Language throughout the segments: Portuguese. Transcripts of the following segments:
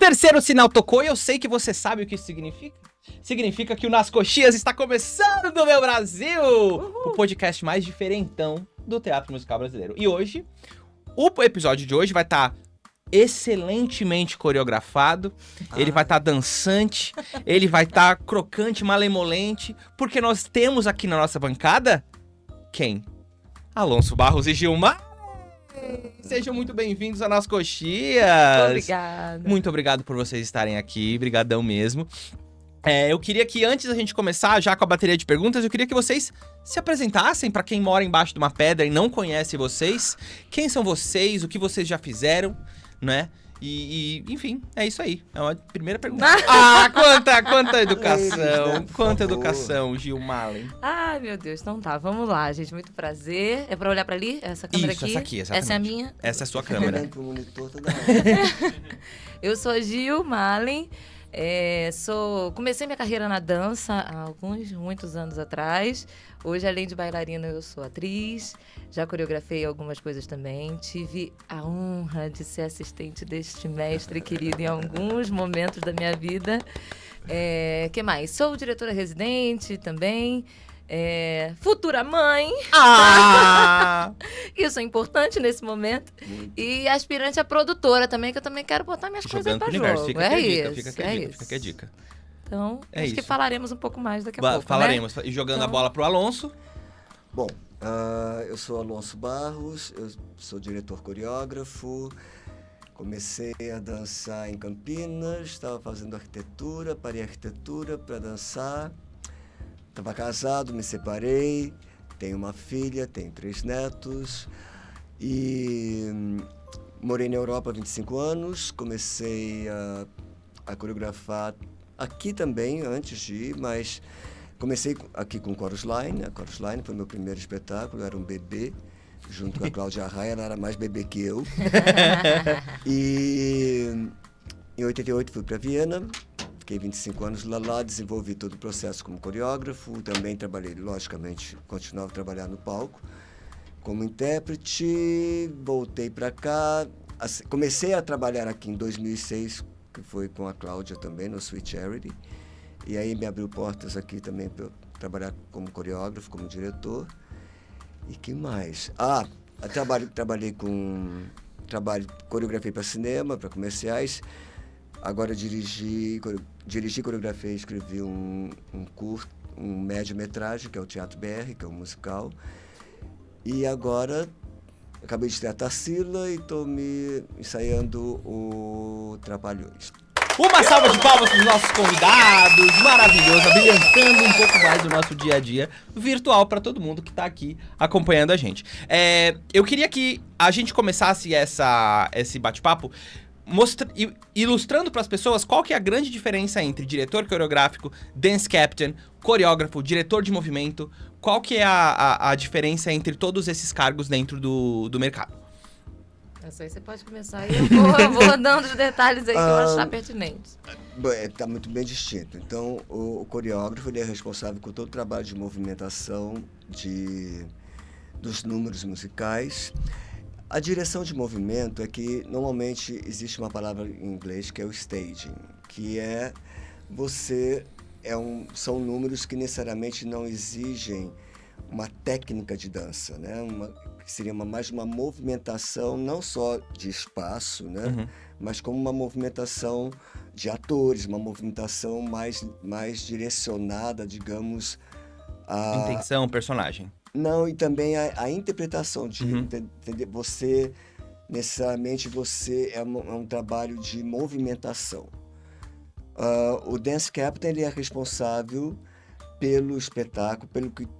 terceiro sinal tocou e eu sei que você sabe o que isso significa. Significa que o Nas Coxias está começando, meu Brasil! O podcast mais diferentão do teatro musical brasileiro. E hoje, o episódio de hoje vai estar excelentemente coreografado, ele vai estar dançante, ele vai estar crocante, malemolente, porque nós temos aqui na nossa bancada, quem? Alonso Barros e Gilmar. Sejam muito bem-vindos a Nas Coxias. Obrigada. Muito obrigado por vocês estarem aqui, brigadão mesmo. Eu queria que antes da gente começar já com a bateria de perguntas, eu queria que vocês se apresentassem para quem mora embaixo de uma pedra e não conhece vocês. Quem são vocês, o que vocês já fizeram, né? Enfim, é isso aí. É uma primeira pergunta. Quanta educação, quanta educação, Gil Malen. Ai, meu Deus, então tá, vamos lá, gente, muito prazer. É pra olhar pra ali, essa câmera Isso, aqui? essa aqui, exatamente. Essa é a minha? Essa é a sua câmera. Eu sou a Gil Malen, comecei minha carreira na dança há muitos anos atrás. Hoje, além de bailarina, eu sou atriz, já coreografei algumas coisas também. Tive a honra de ser assistente deste mestre querido em alguns momentos da minha vida. Que mais? Sou diretora residente também. Futura mãe. Isso é importante nesse momento. E aspirante a produtora também, que eu também quero botar minhas coisas pra jogo. Fica aqui a dica. Então, acho que falaremos um pouco mais daqui a pouco, falaremos. Né? E jogando a bola pro Alonso. Bom, eu sou Alonso Barros, eu sou diretor coreógrafo. Comecei a dançar em Campinas, estava fazendo arquitetura, parei a arquitetura para dançar. Estava casado, me separei, tenho uma filha, tenho 3 netos e morei na Europa há 25 anos. Comecei a coreografar aqui também, antes de ir, mas comecei aqui com Chorus Line. A Chorus Line foi meu primeiro espetáculo, eu era um bebê, junto com a Cláudia Arraia, ela era mais bebê que eu. E em 88 fui para Viena. Fiquei 25 anos lá, desenvolvi todo o processo como coreógrafo, também trabalhei, logicamente, continuava a trabalhar no palco como intérprete, voltei para cá, comecei a trabalhar aqui em 2006, que foi com a Cláudia também, no Sweet Charity, e aí me abriu portas aqui também para eu trabalhar como como diretor. E que mais? Coreografei para cinema, para comerciais. Agora dirigi, coreografei, escrevi um médio-metragem, que é o Teatro BR, que é um musical. E agora acabei de estrear Tarsila e estou me ensaiando o Trapalhões. Uma salva de palmas para os nossos convidados, maravilhoso, brilhantando um pouco mais do nosso dia a dia virtual para todo mundo que está aqui acompanhando a gente. Eu queria que a gente começasse esse bate-papo ilustrando para as pessoas qual que é a grande diferença entre diretor coreográfico, dance captain, coreógrafo, diretor de movimento, qual que é a diferença entre todos esses cargos dentro do mercado. Isso aí você pode começar e eu vou dando os detalhes aí que eu achar pertinentes. Está muito bem distinto. Então, o coreógrafo ele é responsável por todo o trabalho de movimentação dos números musicais. A direção de movimento é que normalmente existe uma palavra em inglês que é o staging, que são números que necessariamente não exigem uma técnica de dança, né? Que seria mais uma movimentação não só de espaço, né? Mas como uma movimentação de atores, uma movimentação mais direcionada, digamos, a intenção, personagem. Não, e também a interpretação de entender. Necessariamente é um trabalho de movimentação. O Dance Captain ele é responsável pelo espetáculo,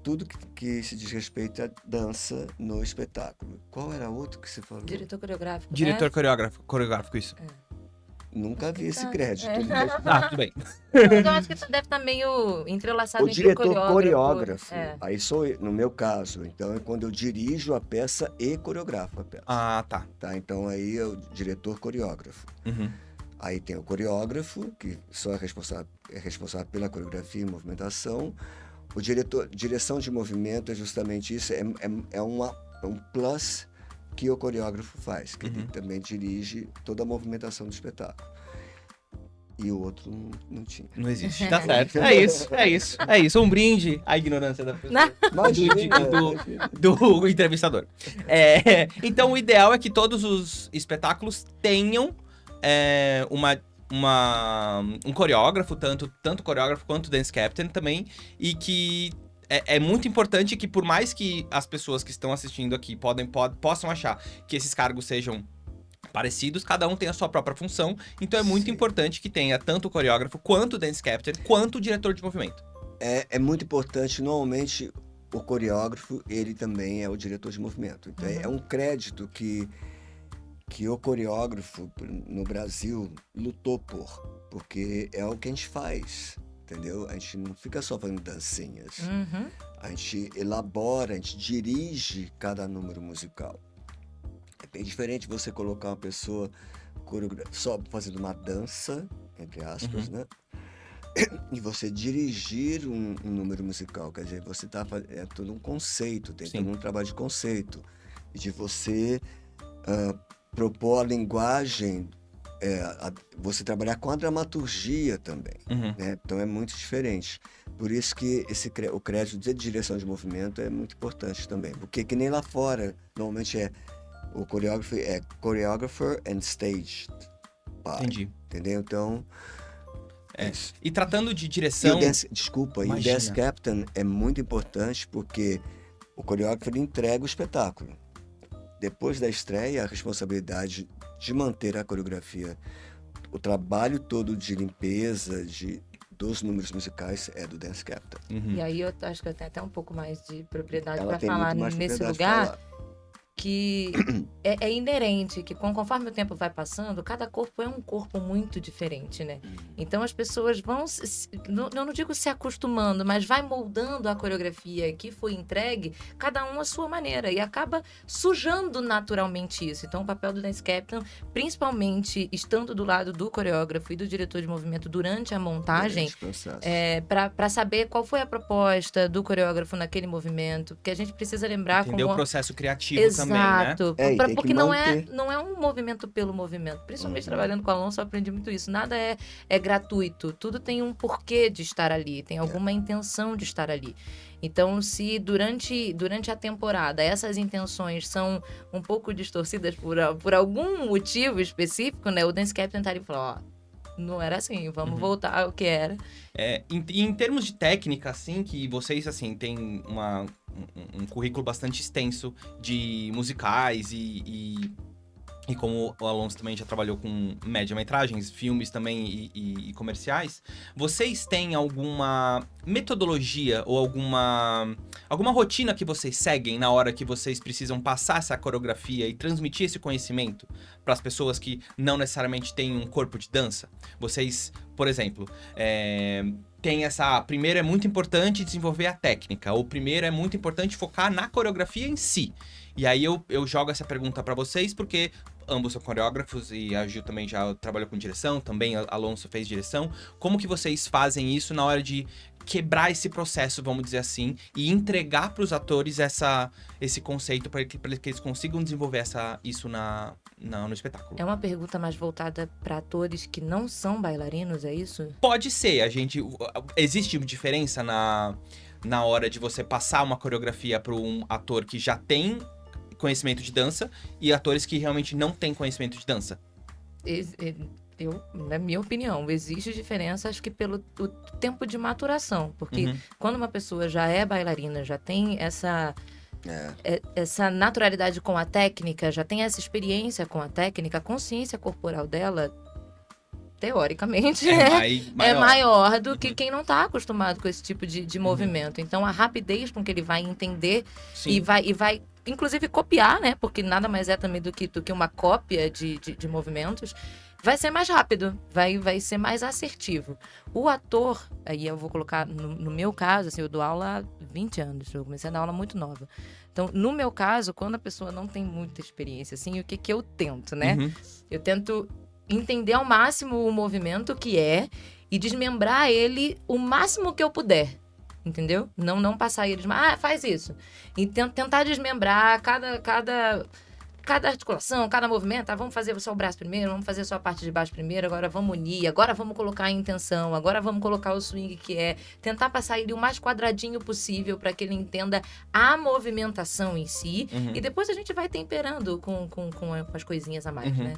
tudo que se diz respeito à dança no espetáculo. Qual era outro que você falou? Diretor coreográfico. Diretor coreográfico, isso. Nunca vi esse crédito. Tudo bem. Eu acho que deve estar meio entrelaçado o entre diretor coreógrafo. Aí sou eu, no meu caso. Então é quando eu dirijo a peça e coreografo a peça. Tá. Então aí é o diretor coreógrafo. Aí tem o coreógrafo, que só é responsável pela coreografia e movimentação. O direção de movimento é justamente isso, é um plus que o coreógrafo faz, que ele também dirige toda a movimentação do espetáculo. e o outro não tinha. Não existe. Tá certo. É isso. Um brinde à ignorância da pessoa. Do entrevistador. Então, o ideal é que todos os espetáculos tenham um coreógrafo, tanto coreógrafo quanto dance captain também, e que é muito importante que, por mais que as pessoas que estão assistindo aqui possam achar que esses cargos sejam parecidos, cada um tem a sua própria função, então é muito importante que tenha tanto o coreógrafo, quanto o dance captain, quanto o diretor de movimento. É muito importante, normalmente, o coreógrafo, ele também é o diretor de movimento. Então, é um crédito que o coreógrafo no Brasil lutou porque é o que a gente faz, entendeu? A gente não fica só fazendo dancinhas. A gente elabora, a gente dirige cada número musical. É bem diferente você colocar uma pessoa só fazendo uma dança, entre aspas, né? E você dirigir um número musical, quer dizer, você é todo um conceito, tem todo um trabalho de conceito, e de você propor a linguagem, você trabalhar com a dramaturgia também, né? Então é muito diferente. Por isso que o crédito de direção de movimento é muito importante também, porque que nem lá fora, normalmente o coreógrafo é choreographer and stage by. Entendi. Entendeu? Então... E tratando de direção... E o dance captain é muito importante porque o coreógrafo ele entrega o espetáculo. Depois da estreia, a responsabilidade de manter a coreografia, o trabalho todo de limpeza dos números musicais é do dance captain. E aí eu acho que eu tenho até um pouco mais de propriedade Ela para tem falar muito mais nesse propriedade lugar. pra falar. Que é inerente, que conforme o tempo vai passando, cada corpo é um corpo muito diferente, né? Então as pessoas vão, eu não digo se acostumando, mas vai moldando a coreografia que foi entregue, cada um à sua maneira, e acaba sujando naturalmente isso. Então o papel do dance captain, principalmente estando do lado do coreógrafo e do diretor de movimento durante a montagem, para saber qual foi a proposta do coreógrafo naquele movimento, porque a gente precisa lembrar Entender o processo criativo também, né? Exato, porque não manter. é um movimento pelo movimento. Principalmente trabalhando com o Alonso, eu aprendi muito isso. Nada é gratuito, tudo tem um porquê de estar ali, tem alguma intenção de estar ali. Então, se durante a temporada essas intenções são um pouco distorcidas por algum motivo específico, né? O dance captain tá ali e fala, não era assim, vamos voltar ao que era. Em termos de técnica, assim, que vocês, assim, têm um currículo bastante extenso de musicais e como o Alonso também já trabalhou com média-metragens, filmes também e comerciais, vocês têm alguma metodologia ou alguma rotina que vocês seguem na hora que vocês precisam passar essa coreografia e transmitir esse conhecimento para as pessoas que não necessariamente têm um corpo de dança? Vocês, por exemplo, tem primeiro é muito importante desenvolver a técnica, ou primeiro é muito importante focar na coreografia em si. E aí eu jogo essa pergunta para vocês, porque ambos são coreógrafos e a Gil também já trabalhou com direção, também a Alonso fez direção. Como que vocês fazem isso na hora de quebrar esse processo, vamos dizer assim, e entregar para os atores esse conceito para que eles consigam desenvolver isso no espetáculo? É uma pergunta mais voltada para atores que não são bailarinos, é isso? Pode ser. Existe diferença na hora de você passar uma coreografia para um ator que já tem conhecimento de dança e atores que realmente não têm conhecimento de dança? Na minha opinião, existe diferença, acho que pelo o tempo de maturação. Porque quando uma pessoa já é bailarina, já tem essa naturalidade com a técnica, já tem essa experiência com a técnica, a consciência corporal dela, teoricamente, é maior do que quem não está acostumado com esse tipo de movimento. Então, a rapidez com que ele vai entender e vai inclusive copiar, né? Porque nada mais é também do que uma cópia de movimentos. Vai ser mais rápido, vai ser mais assertivo. O ator, aí eu vou colocar, no meu caso, assim, eu dou aula há 20 anos, eu comecei a dar aula muito nova. Então, no meu caso, quando a pessoa não tem muita experiência, assim, o que eu tento, né? Eu tento entender ao máximo o movimento que é e desmembrar ele o máximo que eu puder. Entendeu? Não passar eles, faz isso. E tentar desmembrar cada articulação, cada movimento, vamos fazer só o braço primeiro, vamos fazer só a parte de baixo primeiro, agora vamos unir, agora vamos colocar a intenção, agora vamos colocar o swing, que é tentar passar ele o mais quadradinho possível para que ele entenda a movimentação em si, e depois a gente vai temperando com as coisinhas a mais, né?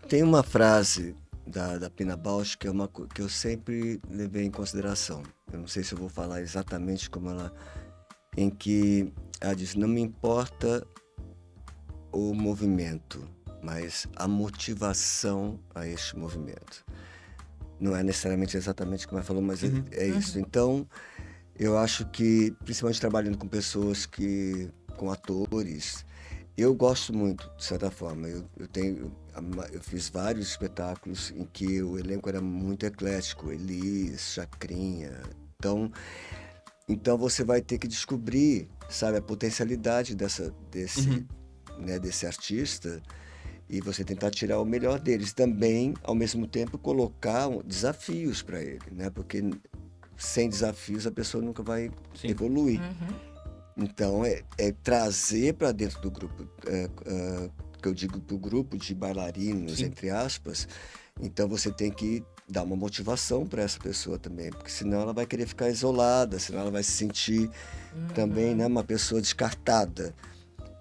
Tem uma frase da Pina Bausch que que eu sempre levei em consideração. Eu não sei se eu vou falar exatamente como ela... Em que ela diz, não me importa o movimento, mas a motivação a este movimento. Não é necessariamente exatamente como ela falou, mas é isso. Então, eu acho que, principalmente trabalhando com pessoas com atores, eu gosto muito, de certa forma. Eu fiz vários espetáculos em que o elenco era muito eclético, Elis, Chacrinha. Então você vai ter que descobrir, sabe, a potencialidade desse artista e você tentar tirar o melhor deles. Também, ao mesmo tempo, colocar desafios para ele, né? Porque sem desafios a pessoa nunca vai evoluir. Então, é trazer para dentro do grupo, que eu digo do grupo de bailarinos, entre aspas. Então você tem que dar uma motivação para essa pessoa também, porque senão ela vai querer ficar isolada, senão ela vai se sentir também, né, uma pessoa descartada.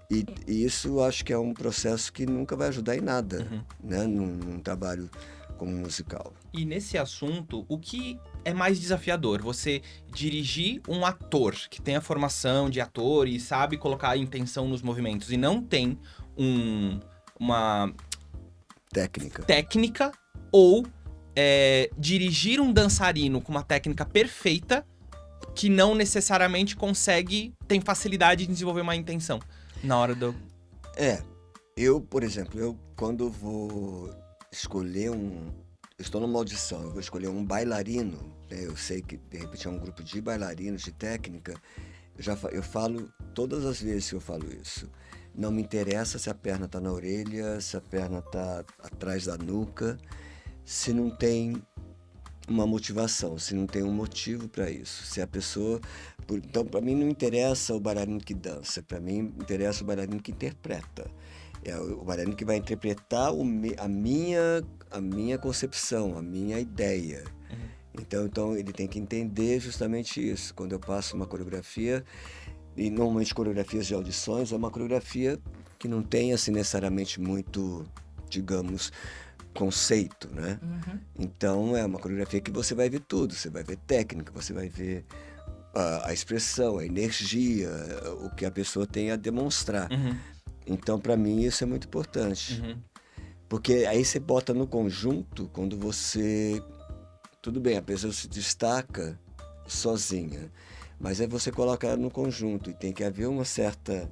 E isso eu acho que é um processo que nunca vai ajudar em nada, né, num trabalho como musical. E nesse assunto, o que é mais desafiador? Você dirigir um ator que tem a formação de ator e sabe colocar a intenção nos movimentos e não tem uma técnica ou dirigir um dançarino com uma técnica perfeita que não necessariamente tem facilidade de desenvolver uma intenção na hora do... Eu, por exemplo, quando vou escolher estou numa audição, eu vou escolher um bailarino, né? Eu sei que de repente é um grupo de bailarinos de técnica, eu falo todas as vezes que eu falo isso. Não me interessa se a perna está na orelha, se a perna está atrás da nuca, se não tem uma motivação, se não tem um motivo para isso. Se a pessoa... Então, para mim, não interessa o bailarino que dança, para mim, interessa o bailarino que interpreta. É o bailarino que vai interpretar a minha concepção, a minha ideia. Então, ele tem que entender justamente isso. Quando eu passo uma coreografia, e normalmente coreografias de audições, é uma coreografia que não tem, assim, necessariamente muito, digamos, conceito, né? Então, é uma coreografia que você vai ver tudo. Você vai ver técnica, você vai ver a expressão, a energia, o que a pessoa tem a demonstrar. Então, para mim, isso é muito importante. Porque aí você bota no conjunto, quando você... Tudo bem, a pessoa se destaca sozinha, mas aí você coloca ela no conjunto e tem que haver uma certa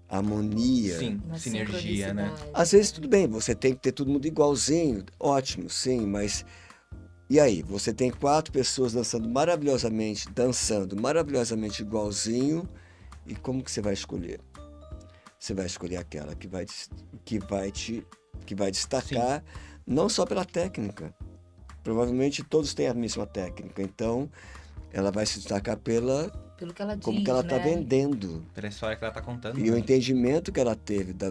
harmonia. Sim, Uma sinergia, né? Às vezes tudo bem, você tem que ter todo mundo igualzinho, ótimo, sim, mas e aí? Você tem 4 pessoas dançando maravilhosamente igualzinho, e como que você vai escolher? Você vai escolher aquela que vai destacar, não só pela técnica. Provavelmente todos têm a mesma técnica, então ela vai se destacar pelo que ela diz, como que ela está vendendo. Pela história que ela está contando. E o entendimento que ela teve da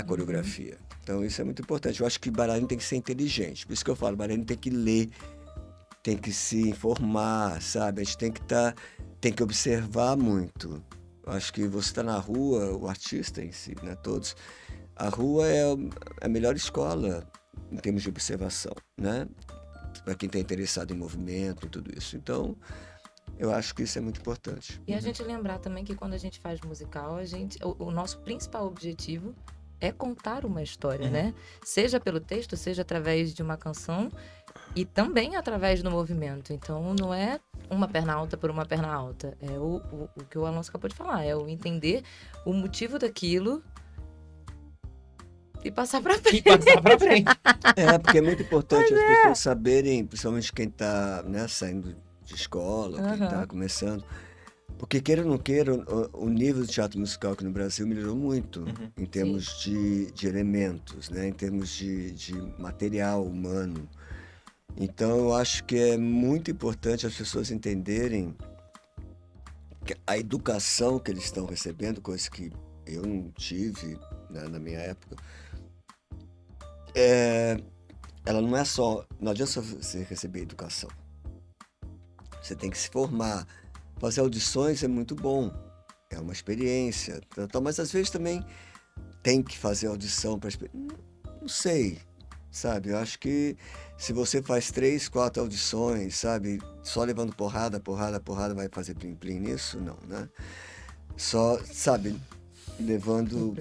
coreografia. Então isso é muito importante. Eu acho que o bailarino tem que ser inteligente. Por isso que eu falo, o bailarino tem que ler, tem que se informar, sabe? A gente tem que observar muito. Eu acho que você está na rua, o artista em si, né? Todos. A rua é a melhor escola em termos de observação, né? Para quem está interessado em movimento e tudo isso. Então, eu acho que isso é muito importante. E a gente lembrar também que quando a gente faz musical, o nosso principal objetivo é contar uma história, né? Seja pelo texto, seja através de uma canção e também através do movimento. Então, não é uma perna alta por uma perna alta. É o que o Alonso acabou de falar. É o entender o motivo daquilo e passar pra frente. Porque é muito importante as pessoas saberem, principalmente quem está, né, saindo de escola, quem está começando. Porque, queira ou não queira, o nível de teatro musical aqui no Brasil melhorou muito em termos de elementos, né, em termos de material humano. Então, eu acho que é muito importante as pessoas entenderem A educação que eles estão recebendo, coisa que eu não tive, né, na minha época, ela não é só... Não adianta só você receber educação. Você tem que se formar. Fazer audições é muito bom. É uma experiência. Mas às vezes também tem que fazer audição para... Não sei, sabe? Eu acho que se você faz 3, 4 audições, sabe? Só levando porrada vai fazer plim-plim nisso? Não, né? Só, sabe? Levando...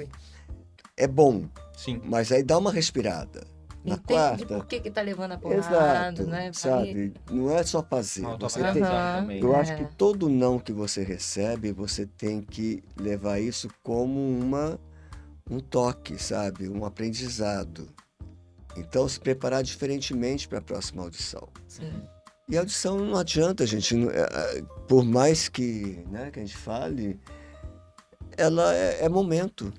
É bom. Sim. Mas aí dá uma respirada. Na Entende quarta... por que tá levando a porrada, Exato, né? sabe? Não é só fazer. Uma Você autoavaliação tem... também. Eu acho que todo não que você recebe, você tem que levar isso como um toque, sabe? Um aprendizado. Então, se preparar diferentemente para a próxima audição. Sim. E a audição não adianta, gente. Por mais que, né, que a gente fale, ela é momento.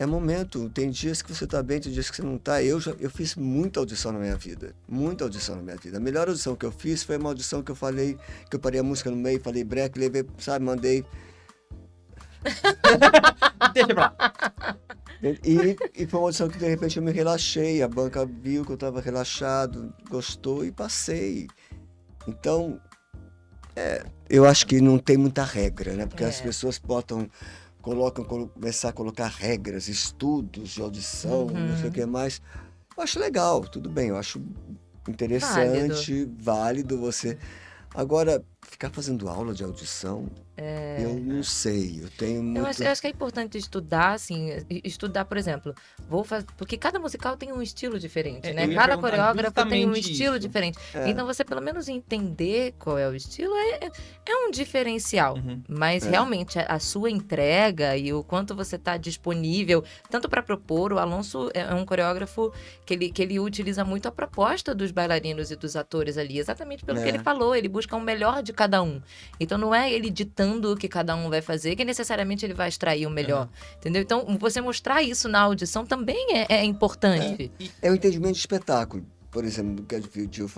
É momento. Tem dias que você tá bem, tem dias que você não tá. Eu fiz muita audição na minha vida. Muita audição na minha vida. A melhor audição que eu fiz foi uma audição que eu falei, que eu parei a música no meio, falei break, levei, sabe, mandei. Deixa pra lá. E foi uma audição que de repente eu me relaxei. A banca viu que eu tava relaxado, gostou e passei. Então, eu acho que não tem muita regra, né? Porque as pessoas começar a colocar regras, estudos de audição, não sei o que mais. Eu acho legal, tudo bem, eu acho interessante, válido você... Agora, ficar fazendo aula de audição, eu não sei, eu tenho muito... Eu acho que é importante estudar, assim, por exemplo, porque cada musical tem um estilo diferente, né? Eu ia Cada perguntar coreógrafo tem um justamente estilo isso. diferente. Então, você pelo menos entender qual é o estilo é um diferencial. Uhum. Mas, realmente, a sua entrega e o quanto você está disponível, tanto para propor, o Alonso é um coreógrafo que ele utiliza muito a proposta dos bailarinos e dos atores ali, exatamente pelo que ele falou, ele busca o melhor de cada um. Então, não é ele ditando o que cada um vai fazer, que necessariamente ele vai extrair o melhor, entendeu? Então, você mostrar isso na audição também é importante. É o entendimento de espetáculo, por exemplo, do que o Gil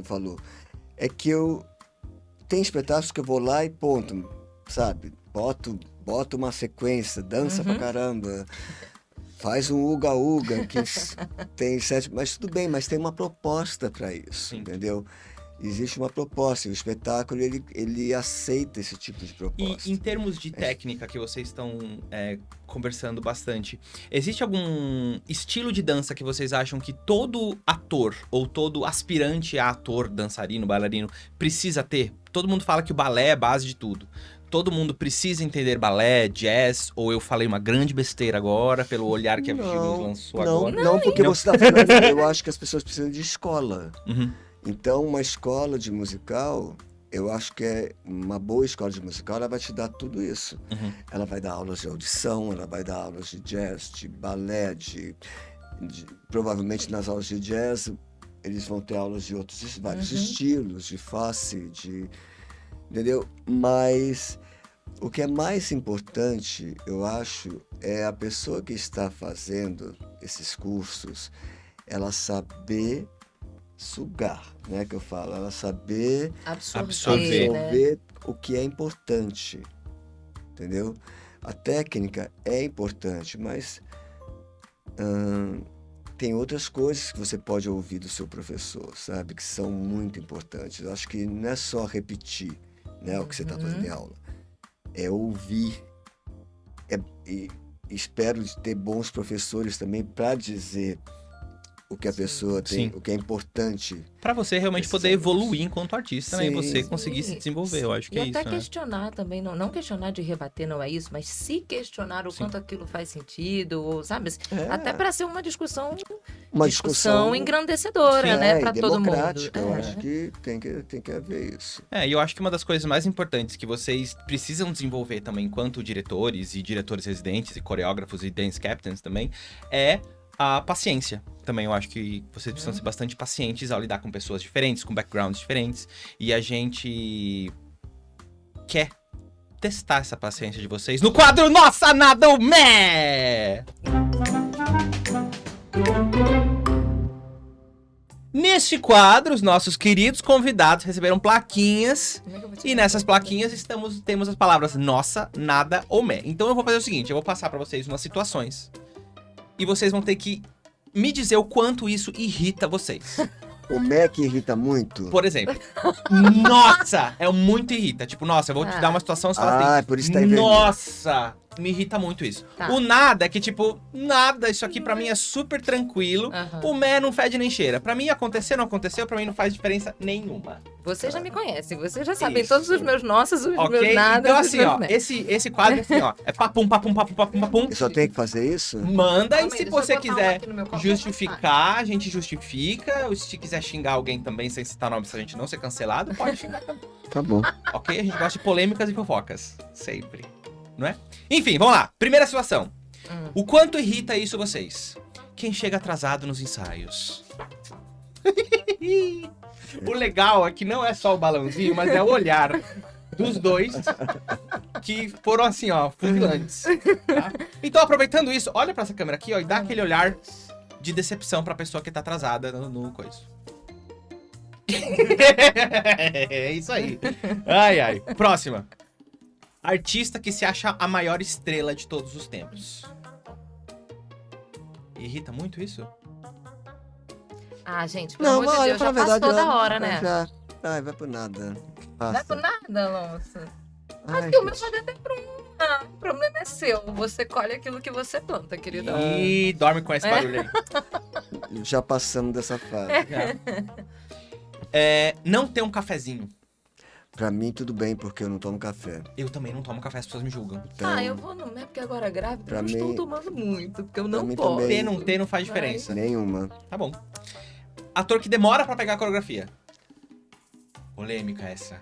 falou. É que tem espetáculos que eu vou lá e ponto, sabe? Boto uma sequência, dança pra caramba, faz um uga-uga, que tem 7... Mas tudo bem, mas tem uma proposta para isso, entendeu? Existe uma proposta, e o espetáculo ele aceita esse tipo de proposta. E em termos de técnica, que vocês estão conversando bastante, existe algum estilo de dança que vocês acham que todo ator ou todo aspirante a ator, dançarino, bailarino precisa ter? Todo mundo fala que o balé é a base de tudo. Todo mundo precisa entender balé, jazz, ou eu falei uma grande besteira agora, pelo olhar que a Gil lançou agora? Não, porque você está falando, eu acho que as pessoas precisam de escola. Uhum. Então, uma escola de musical, eu acho que uma boa escola de musical, ela vai te dar tudo isso. Uhum. Ela vai dar aulas de audição, ela vai dar aulas de jazz, de balé, provavelmente nas aulas de jazz, eles vão ter aulas de vários estilos, de face, entendeu? Mas o que é mais importante, eu acho, é a pessoa que está fazendo esses cursos, ela saber sugar, né, que eu falo, ela saber absorver, né? o que é importante, entendeu? A técnica é importante, mas tem outras coisas que você pode ouvir do seu professor, sabe, que são muito importantes. Eu acho que não é só repetir, né, o que você está fazendo em aula, é ouvir, e espero ter bons professores também para dizer o que a pessoa tem, o que é importante. Pra você realmente poder evoluir enquanto artista, né? E você conseguir se desenvolver, eu acho que é isso, E até questionar também, não questionar de rebater, não é isso, mas se questionar o quanto aquilo faz sentido, ou, sabe? Até para ser uma discussão engrandecedora, né? Pra todo mundo. Eu acho que tem que haver isso. E eu acho que uma das coisas mais importantes que vocês precisam desenvolver também, enquanto diretores e diretores residentes e coreógrafos e dance captains também, é a paciência. Também eu acho que vocês precisam ser bastante pacientes ao lidar com pessoas diferentes, com backgrounds diferentes. E a gente quer testar essa paciência de vocês no quadro Nossa Nada o Mé! Neste quadro, os nossos queridos convidados receberam plaquinhas. Como é que eu vou te E nessas plaquinhas temos as palavras nossa, nada ou mé. Então eu vou fazer o seguinte, eu vou passar pra vocês umas situações. E vocês vão ter que me dizer o quanto isso irrita vocês. O Mac irrita muito. Por exemplo, nossa, é muito irrita. Tipo, nossa, eu vou te dar uma situação, você fala assim, por isso tá invertido. nossa, me irrita muito isso. Tá. O nada é que, tipo, nada, isso aqui pra mim é super tranquilo. Aham. O mé não fede nem cheira. Pra mim, acontecer, não aconteceu, pra mim não faz diferença nenhuma. Vocês já me conhecem, vocês já sabem Isso. todos os meus nossos, os Ok? meus nada. Então, os assim, meus ó, mé. esse quadro é assim, ó, é papum, papum, papum, papum, papum, papum. Eu só tenho que fazer isso? Manda Calma e aí, se deixa eu você botar um quiser aqui no meu copo, justificar, a gente justifica. Ou se quiser xingar alguém também, sem citar nome, se a gente não ser cancelado, pode xingar também. Tá bom. Ok? A gente gosta de polêmicas e fofocas. Sempre. Não é? Enfim, vamos lá. Primeira situação. O quanto irrita isso vocês? Quem chega atrasado nos ensaios. O legal é que não é só o balãozinho, mas é o olhar dos dois que foram assim, ó, fuzilantes. Tá? Então, aproveitando isso, olha pra essa câmera aqui, ó, e dá aquele olhar de decepção pra pessoa que tá atrasada no coisa. É isso aí. Ai, ai. Próxima. Artista que se acha a maior estrela de todos os tempos. Irrita muito isso? Ah, gente, pelo amor de olha, Deus, já pra passou verdade, da hora, né? Já. Ai, vai por nada. Não é por nada, Alonso. Ai, Acho que o meu pode até pra um. O problema é seu. Você colhe aquilo que você planta, querida. E dorme com esse barulho aí. já passamos dessa fase. Não ter um cafezinho. Pra mim, tudo bem, porque eu não tomo café. Eu também não tomo café, as pessoas me julgam. Então, Ah, eu vou no Mé, porque agora grávida pra eu não estou mim- tomando muito, porque eu pra não mim posso. também. Ter não faz diferença. nenhuma. Tá bom. Ator que demora pra pegar a coreografia. Polêmica essa.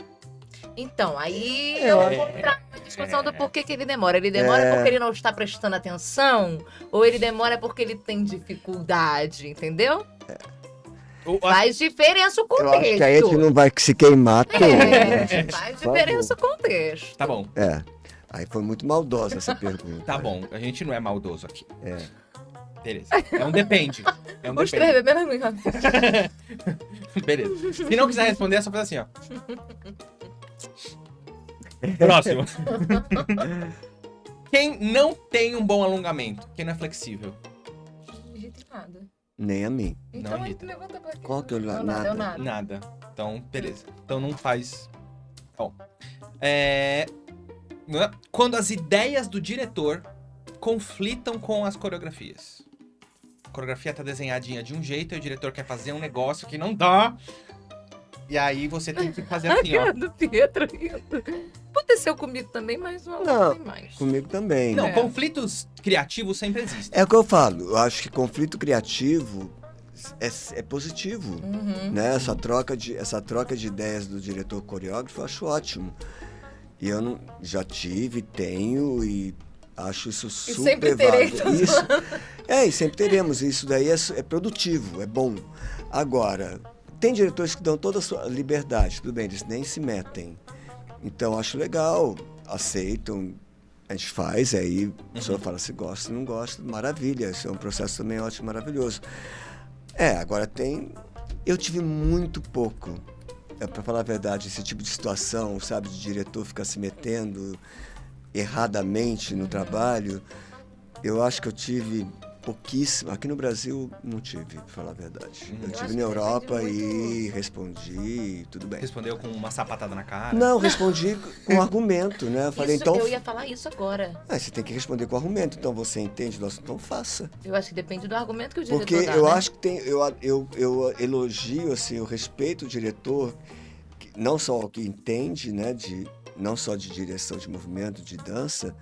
Então, aí eu vou entrar na discussão do porquê que ele demora. Ele demora porque ele não está prestando atenção? Ou ele demora porque ele tem dificuldade, entendeu? Faz diferença o Eu contexto. acho que a gente não vai se queimar todo. Faz Por diferença o contexto. Tá bom, É. Aí foi muito maldosa essa pergunta. tá bom. A gente não é maldoso aqui. É. Beleza. É um depende. É um Os três depende. bebendo amiga. Beleza. Se não quiser responder, é só fazer assim, ó. Próximo. Quem não tem um bom alongamento? Quem não é flexível? Não irrita em nada. Nem a mim. Então Não aí irrita. tu levanta pra aqui. Qual que eu Não, nada? deu nada. Nada. Então, beleza. Então não faz. Bom. Quando as ideias do diretor conflitam com as coreografias. A coreografia tá desenhadinha de um jeito e o diretor quer fazer um negócio que não dá. E aí você tem que fazer assim, ó. Cara do Pietro rindo. Aconteceu comigo também, mas uma Não. tem mais. Comigo também. Não, né? É. conflitos criativos sempre existem. É o que eu falo. Eu acho que conflito criativo é positivo. Uhum. Né? Essa troca de ideias do diretor coreógrafo eu acho ótimo. E eu não, já tive, tenho e acho isso super sempre terei, válido. Isso, e sempre teremos. Isso daí é produtivo, é bom. Agora, tem diretores que dão toda a sua liberdade, tudo bem, eles nem se metem. Então, acho legal, aceitam, a gente faz, aí a pessoa fala se gosta, se não gosta, maravilha, isso é um processo também ótimo, maravilhoso. Agora eu tive muito pouco, para falar a verdade, esse tipo de situação, sabe, de diretor ficar se metendo erradamente no trabalho, eu acho que eu tive pouquíssimo. Aqui no Brasil não tive, pra falar a verdade. Eu acho tive que na Europa depende e respondi, tudo bem. Respondeu com uma sapatada na cara. Não, respondi com argumento, né? Eu falei, Isso, então. eu ia falar isso agora. Você tem que responder com argumento. Então você entende, nossa, então faça. Eu acho que depende do argumento que o diretor Porque dá, eu né? acho que tem. Eu elogio, assim, eu respeito o diretor, não só o que entende, né? Não só de direção de movimento, de dança,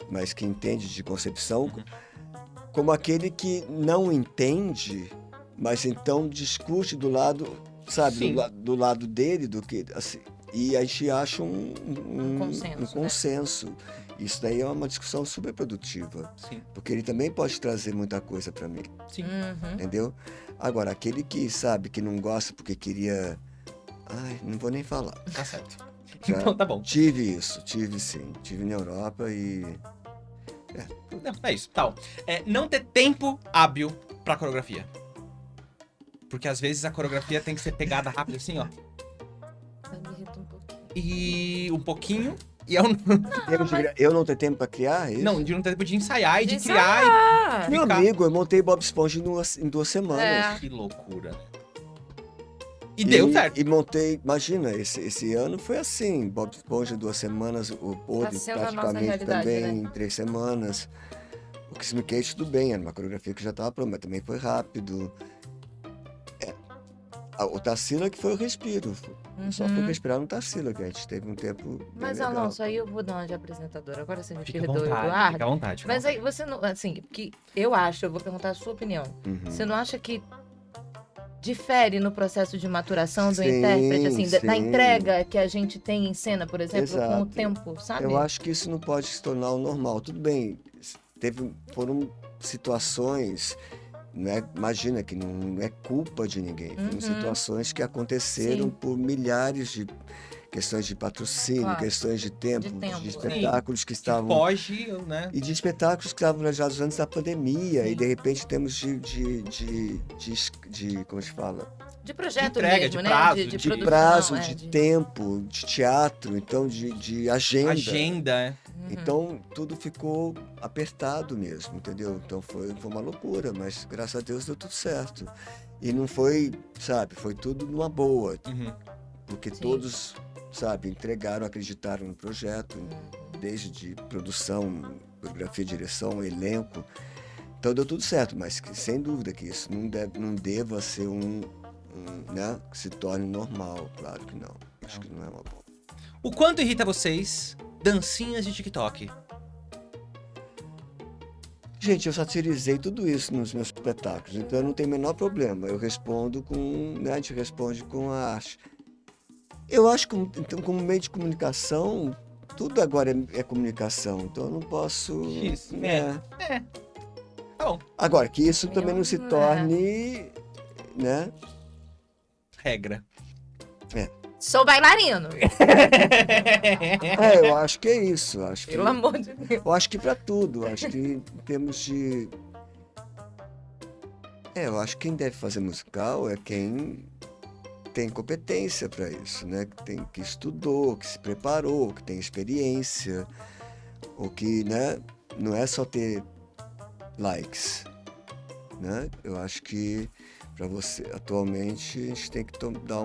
mas que entende de concepção, como aquele que não entende, mas então discute do lado, sabe, Sim. do lado dele, do que assim, e a gente acha um consenso, né? consenso. Isso daí é uma discussão super produtiva, Sim, porque ele também pode trazer muita coisa para mim, sim. Uhum. entendeu? Agora, aquele que sabe que não gosta porque queria, não vou nem falar. Tá certo. Já Então tá bom. tive sim, tive na Europa e Não, é isso. Tal. Não ter tempo hábil pra coreografia. Porque às vezes a coreografia tem que ser pegada rápido assim, ó. Me irrita um pouquinho. E um pouquinho. E eu Eu não tenho tempo pra criar isso? não, de não ter tempo de ensaiar e de De criar. ensaiar. Meu ficar- amigo, eu montei Bob Esponja em 2 semanas. É. Que loucura. E deu certo. E montei, imagina, esse ano foi assim, Bob Esponja 2 semanas, o Podre sendo a nossa praticamente realidade, também né? em 3 semanas. O Kiss Me Kate tudo bem, era uma coreografia que já estava pronta, mas também foi rápido. O Tarsila que foi o respiro. Só foi respirar no Tarsila, que a gente teve um tempo bem Mas, legal. Alonso, aí eu vou dar uma de apresentadora. Agora você me Fica à perdoa, vontade, Eduardo. fica à vontade. Mas aí você não. Assim, que eu vou perguntar a sua opinião. Uhum. Você não acha que difere no processo de maturação do Sim, intérprete, assim, da sim. entrega que a gente tem em cena, por exemplo, com o Exato. tempo, sabe? Eu acho que isso não pode se tornar o normal. Tudo bem, foram situações, né? Imagina que não é culpa de ninguém. Foram Uhum. situações que aconteceram Sim. por milhares de questões de patrocínio, Claro. questões de tempo, tempo, de é. espetáculos que Que estavam... foge, né? E de espetáculos que estavam planejados antes da pandemia. Sim. E de repente temos como se fala? De projeto entrega, mesmo, de né? prazo, de de De produção, prazo, é, de tempo, de teatro, então de agenda. Agenda, é. Uhum. Então tudo ficou apertado mesmo, entendeu? Então foi uma loucura, mas graças a Deus deu tudo certo. E não foi, sabe, foi tudo numa boa, Uhum. porque Sim. todos, sabe, entregaram, acreditaram no projeto, desde de produção, coreografia, direção, elenco. Então deu tudo certo, mas sem dúvida que isso não deva ser né, que se torne normal, claro que não. Acho que não é uma boa. O quanto irrita vocês dancinhas de TikTok? Gente, eu satirizei tudo isso nos meus espetáculos, então eu não tenho o menor problema. Eu respondo né, a gente responde com a arte. Eu acho que, então, como meio de comunicação, tudo agora é comunicação, então eu não posso... Isso, né? Tá bom. Agora, que isso também não se É. torne, né? Regra. Sou bailarino. Eu acho que é isso. Acho que, Pelo amor de Deus. eu acho que para tudo. Acho que em termos de... eu acho que quem deve fazer musical é quem tem competência para isso, né? Que estudou, que se preparou, que tem experiência, ou que, né? Não é só ter likes, né? Eu acho que para você, atualmente, a gente tem que dar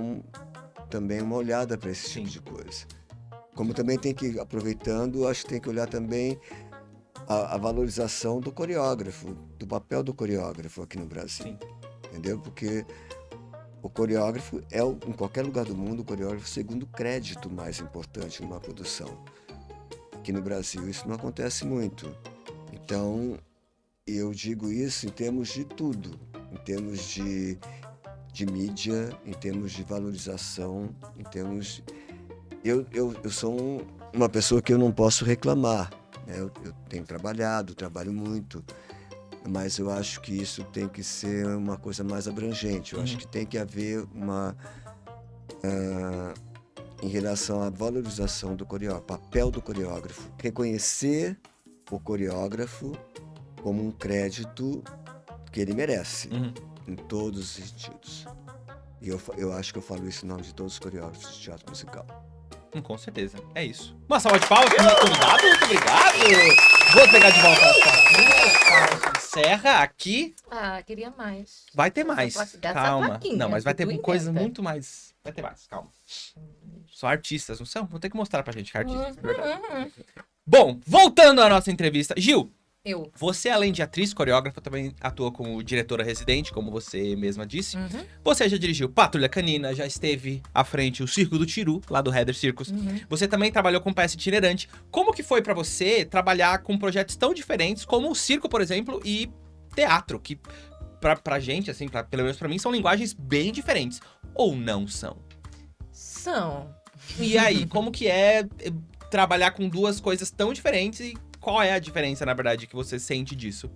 também uma olhada para esse tipo de coisa. Como também tem que, aproveitando, acho que tem que olhar também a valorização do coreógrafo, do papel do coreógrafo aqui no Brasil. Sim. Entendeu? Porque o coreógrafo em qualquer lugar do mundo, o coreógrafo é o segundo crédito mais importante numa produção. Aqui no Brasil isso não acontece muito. Então, eu digo isso em termos de tudo, em termos de mídia, em termos de valorização, em termos... Eu sou uma pessoa que eu não posso reclamar, né? Eu tenho trabalho muito, mas eu acho que isso tem que ser uma coisa mais abrangente. Eu acho que tem que haver em relação à valorização do coreógrafo, papel do coreógrafo, reconhecer o coreógrafo como um crédito que ele merece. Uhum. Em todos os sentidos. E eu acho que eu falo isso em nome de todos os coreógrafos de teatro musical. Com certeza. É isso. Uma salva de palmas pro meu convidado. Muito obrigado. Vou pegar de volta a sua encerra aqui. Ah, queria mais. Vai ter mais. Essa Calma. plaquinha Não, mas vai que ter tu coisas inventa. muito mais. Vai ter mais. Calma. Só artistas, não são? Vou ter que mostrar pra gente que é artistas, de verdade. Bom, voltando à nossa entrevista. Gil, Eu. você, além de atriz, coreógrafa, também atua como diretora residente, como você mesma disse. Uhum. Você já dirigiu Patrulha Canina, já esteve à frente o Circo do Tiru, lá do Heather Circus. Uhum. Você também trabalhou com peça itinerante. Como que foi pra você trabalhar com projetos tão diferentes como o circo, por exemplo, e teatro, que pra gente, assim, pelo menos pra mim, são linguagens bem diferentes. Ou não são? São. E aí, como que é trabalhar com duas coisas tão diferentes e qual é a diferença, na verdade, que você sente disso?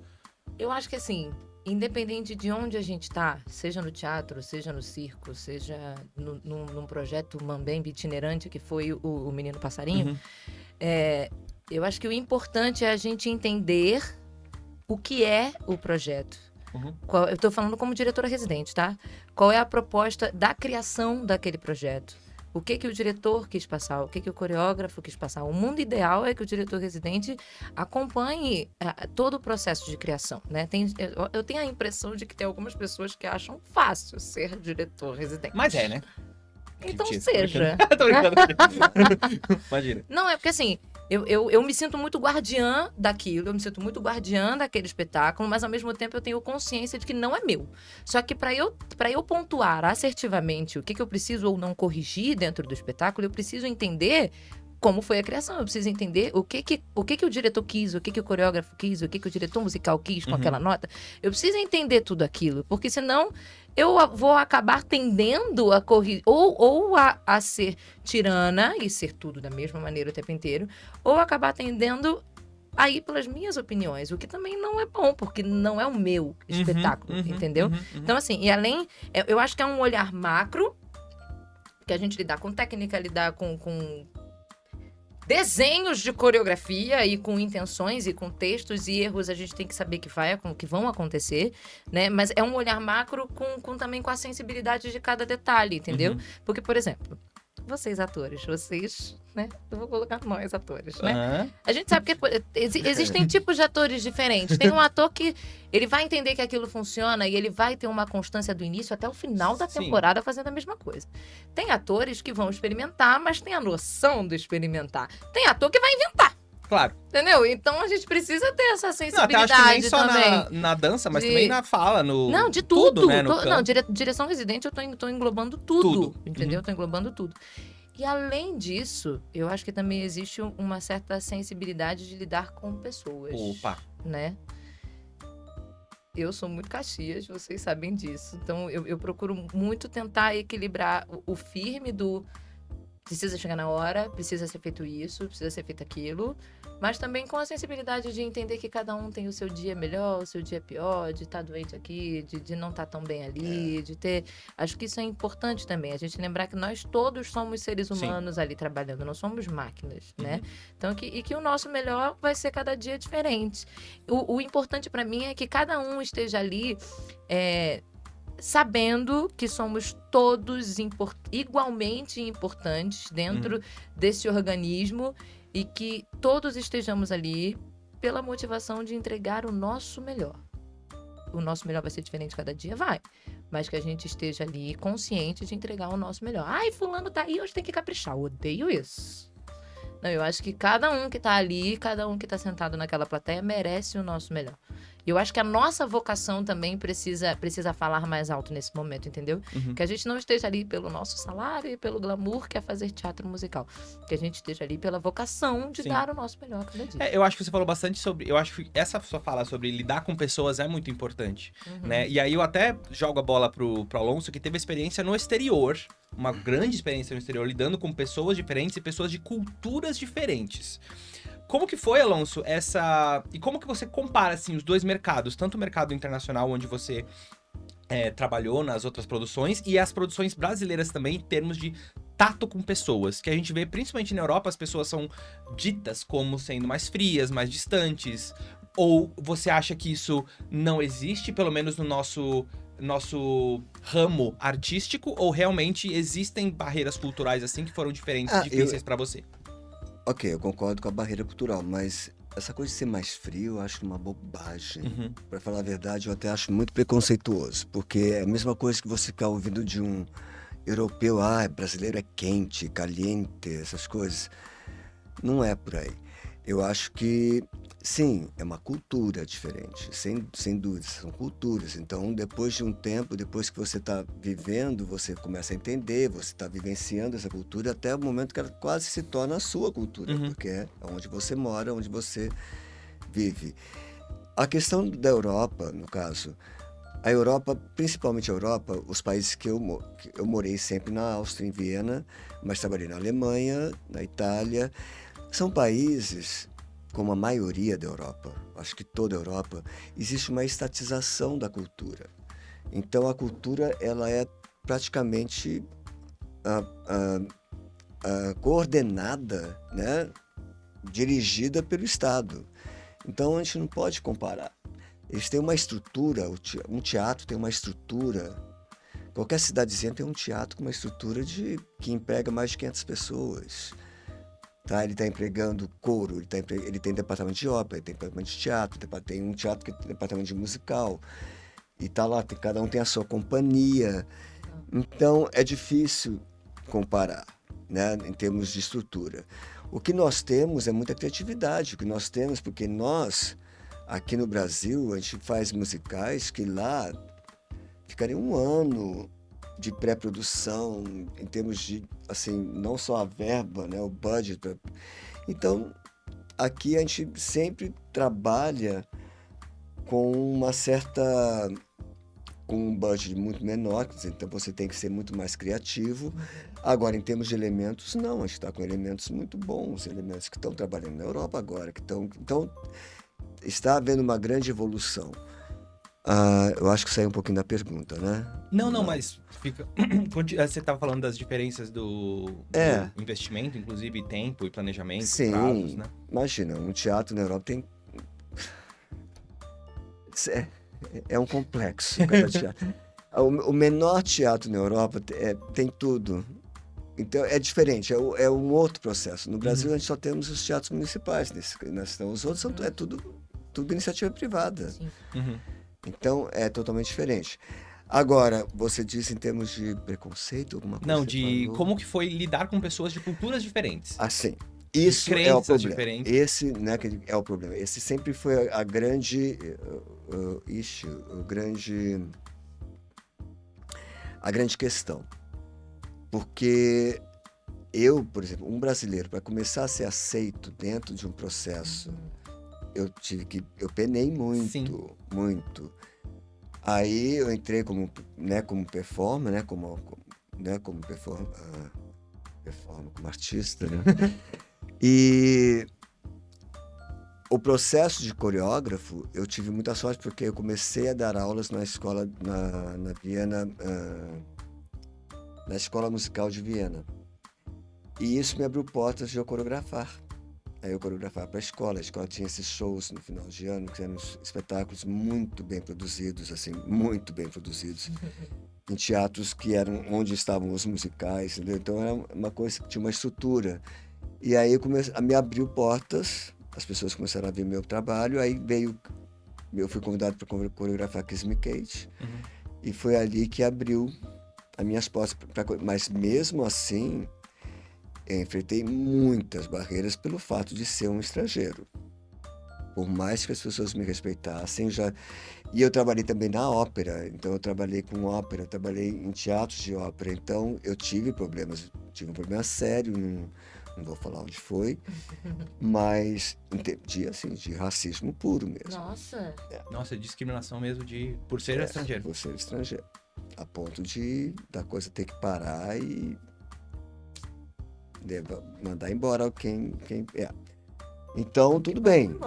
Eu acho que assim, independente de onde a gente tá, seja no teatro, seja no circo, seja num projeto Mambembe itinerante, que foi o Menino Passarinho, Uhum. Eu acho que o importante é a gente entender o que é o projeto. Uhum. Eu tô falando como diretora residente, tá? Qual é a proposta da criação daquele projeto? O que o diretor quis passar? O que o coreógrafo quis passar? O mundo ideal é que o diretor residente acompanhe todo o processo de criação, né? Eu tenho a impressão de que tem algumas pessoas que acham fácil ser diretor residente. Mas é, né? Então Mentira, seja. Tô brincando. Imagina. Não, é porque assim, eu me sinto muito guardiã daquilo, eu me sinto muito guardiã daquele espetáculo, mas ao mesmo tempo eu tenho consciência de que não é meu. Só que para eu pontuar assertivamente o que eu preciso ou não corrigir dentro do espetáculo, eu preciso entender como foi a criação. Eu preciso entender o que o diretor quis, o que o coreógrafo quis, o que o diretor musical quis com aquela nota. Eu preciso entender tudo aquilo, porque senão eu vou acabar tendendo a corrigir, ou a ser tirana e ser tudo da mesma maneira o tempo inteiro, ou acabar tendendo a ir pelas minhas opiniões, o que também não é bom, porque não é o meu espetáculo, entendeu? Então, assim, e além, eu acho que é um olhar macro, que a gente lidar com técnica, lidar com desenhos de coreografia e com intenções e com textos e erros, a gente tem que saber que vão acontecer, né? Mas é um olhar macro também com a sensibilidade de cada detalhe, entendeu? Porque, por exemplo, vocês atores, né? Eu vou colocar nós atores, né? A gente sabe que existem tipos de atores diferentes. Tem um ator que ele vai entender que aquilo funciona e ele vai ter uma constância do início até o final da temporada fazendo a mesma coisa. Tem atores que vão experimentar, mas tem a noção do experimentar. Tem ator que vai inventar. Claro. Entendeu? Então a gente precisa ter essa sensibilidade não, até acho que nem só também. Na dança, mas também na fala, no... Não, de tudo. né, no Não, direção residente eu tô englobando tudo. Entendeu? Eu tô englobando tudo. E além disso, eu acho que também existe uma certa sensibilidade de lidar com pessoas. Opa. Né? Eu sou muito Caxias, vocês sabem disso. Então eu procuro muito tentar equilibrar o firme do precisa chegar na hora, precisa ser feito isso, precisa ser feito aquilo, mas também com a sensibilidade de entender que cada um tem o seu dia melhor, o seu dia pior, de estar doente aqui, de não estar tão bem ali, de ter... Acho que isso é importante também, a gente lembrar que nós todos somos seres humanos ali trabalhando, não somos máquinas, né? Então, que o nosso melhor vai ser cada dia diferente. O importante para mim é que cada um esteja ali... sabendo que somos todos igualmente importantes dentro desse organismo e que todos estejamos ali pela motivação de entregar o nosso melhor. O nosso melhor vai ser diferente cada dia? Vai. Mas que a gente esteja ali consciente de entregar o nosso melhor. Ai, fulano tá aí, hoje tem que caprichar. Eu odeio isso. Não, eu acho que cada um que tá ali, cada um que tá sentado naquela plateia merece o nosso melhor. E eu acho que a nossa vocação também precisa falar mais alto nesse momento, entendeu? Que a gente não esteja ali pelo nosso salário e pelo glamour que é fazer teatro musical. Que a gente esteja ali pela vocação de dar o nosso melhor cada dia. Eu acho que você falou bastante sobre... Eu acho que essa sua fala sobre lidar com pessoas é muito importante, né? E aí eu até jogo a bola pro Alonso, que teve experiência no exterior, uma grande experiência no exterior, lidando com pessoas diferentes e pessoas de culturas diferentes. Como que foi, Alonso, e como que você compara, assim, os dois mercados? Tanto o mercado internacional, onde você trabalhou nas outras produções, e as produções brasileiras também, em termos de tato com pessoas. Que a gente vê, principalmente na Europa, as pessoas são ditas como sendo mais frias, mais distantes. Ou você acha que isso não existe, pelo menos no nosso ramo artístico? Ou realmente existem barreiras culturais, assim, que foram diferentes, difíceis pra você? Ok, eu concordo com a barreira cultural, mas essa coisa de ser mais frio eu acho uma bobagem. Pra falar a verdade, eu até acho muito preconceituoso, porque é a mesma coisa que você ficar ouvindo de um europeu, brasileiro é quente, caliente, essas coisas. Não é por aí. Eu acho que, sim, é uma cultura diferente, sem dúvida, são culturas. Então, depois de um tempo, depois que você está vivendo, você começa a entender, você está vivenciando essa cultura até o momento que ela quase se torna a sua cultura, porque é onde você mora, onde você vive. A questão da Europa, no caso, a Europa, principalmente a Europa, os países que eu morei sempre na Áustria, em Viena, mas trabalhei na Alemanha, na Itália. São países, como a maioria da Europa, acho que toda a Europa, existe uma estatização da cultura. Então a cultura ela é praticamente coordenada, né, dirigida pelo Estado. Então a gente não pode comparar. eles têm uma estrutura, um teatro tem uma estrutura, qualquer cidadezinha tem um teatro com uma estrutura que emprega mais de 500 pessoas. Tá? Ele está empregando coro, ele tem departamento de ópera, ele tem departamento de teatro, tem um teatro que tem departamento de musical, e tá lá, cada um tem a sua companhia. Então, é difícil comparar, né, em termos de estrutura. O que nós temos é muita criatividade, o que nós temos, porque nós, aqui no Brasil, a gente faz musicais que lá ficariam um ano de pré-produção, em termos de, assim, não só a verba, né, o budget. Então, aqui a gente sempre trabalha com com um budget muito menor, então você tem que ser muito mais criativo. Agora, em termos de elementos, não, a gente está com elementos muito bons, elementos que estão trabalhando na Europa agora, então está havendo uma grande evolução. Eu acho que saiu um pouquinho da pergunta, né? Não, mas fica... Você estava falando das diferenças do investimento, inclusive tempo e planejamento, prazos, né? Imagina, um teatro na Europa tem... É um complexo cada teatro. O menor teatro na Europa tem tudo. Então é diferente, é um outro processo. No Brasil a gente só temos os teatros municipais, os outros é tudo iniciativa privada. Então é totalmente diferente. Agora, você disse em termos de preconceito, alguma coisa? Não, como que foi lidar com pessoas de culturas diferentes. Assim, isso é o problema. Diferentes. Esse, né, que é o problema. Esse sempre foi a grande a grande questão. Porque eu, por exemplo, um brasileiro, para começar a ser aceito dentro de um processo, eu penei muito, Sim. muito. Aí eu entrei como performer, como artista, né? E o processo de coreógrafo, eu tive muita sorte porque eu comecei a dar aulas na escola na Viena, na Escola Musical de Viena. E isso me abriu portas de eu coreografar. Aí eu coreografava para a escola tinha esses shows no final de ano, que eram espetáculos muito bem produzidos, assim, muito bem produzidos, em teatros que eram onde estavam os musicais, entendeu? Então era uma coisa que tinha uma estrutura. E aí me abriu portas, as pessoas começaram a ver meu trabalho, aí eu fui convidado para coreografar Kiss Me Kate, e foi ali que abriu as minhas portas. Mas mesmo assim, eu enfrentei muitas barreiras pelo fato de ser um estrangeiro. Por mais que as pessoas me respeitassem, E eu trabalhei também na ópera, então eu trabalhei com ópera, trabalhei em teatros de ópera, então eu tive um problema sério, não vou falar onde foi, mas de racismo puro mesmo. Nossa! Nossa, discriminação mesmo por ser estrangeiro. Por ser estrangeiro. A ponto da coisa ter que parar e mandar embora quem é. Então, tudo bem.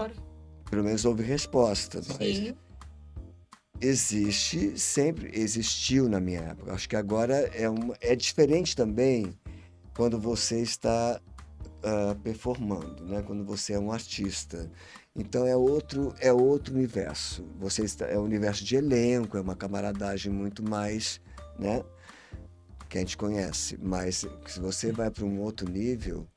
Pelo menos houve resposta. Sim. Mas sempre existiu na minha época. Acho que agora é diferente também quando você está performando, né? Quando você é um artista. Então é outro universo. É um universo de elenco, é uma camaradagem muito mais, né, que a gente conhece. Mas se você vai para um outro nível,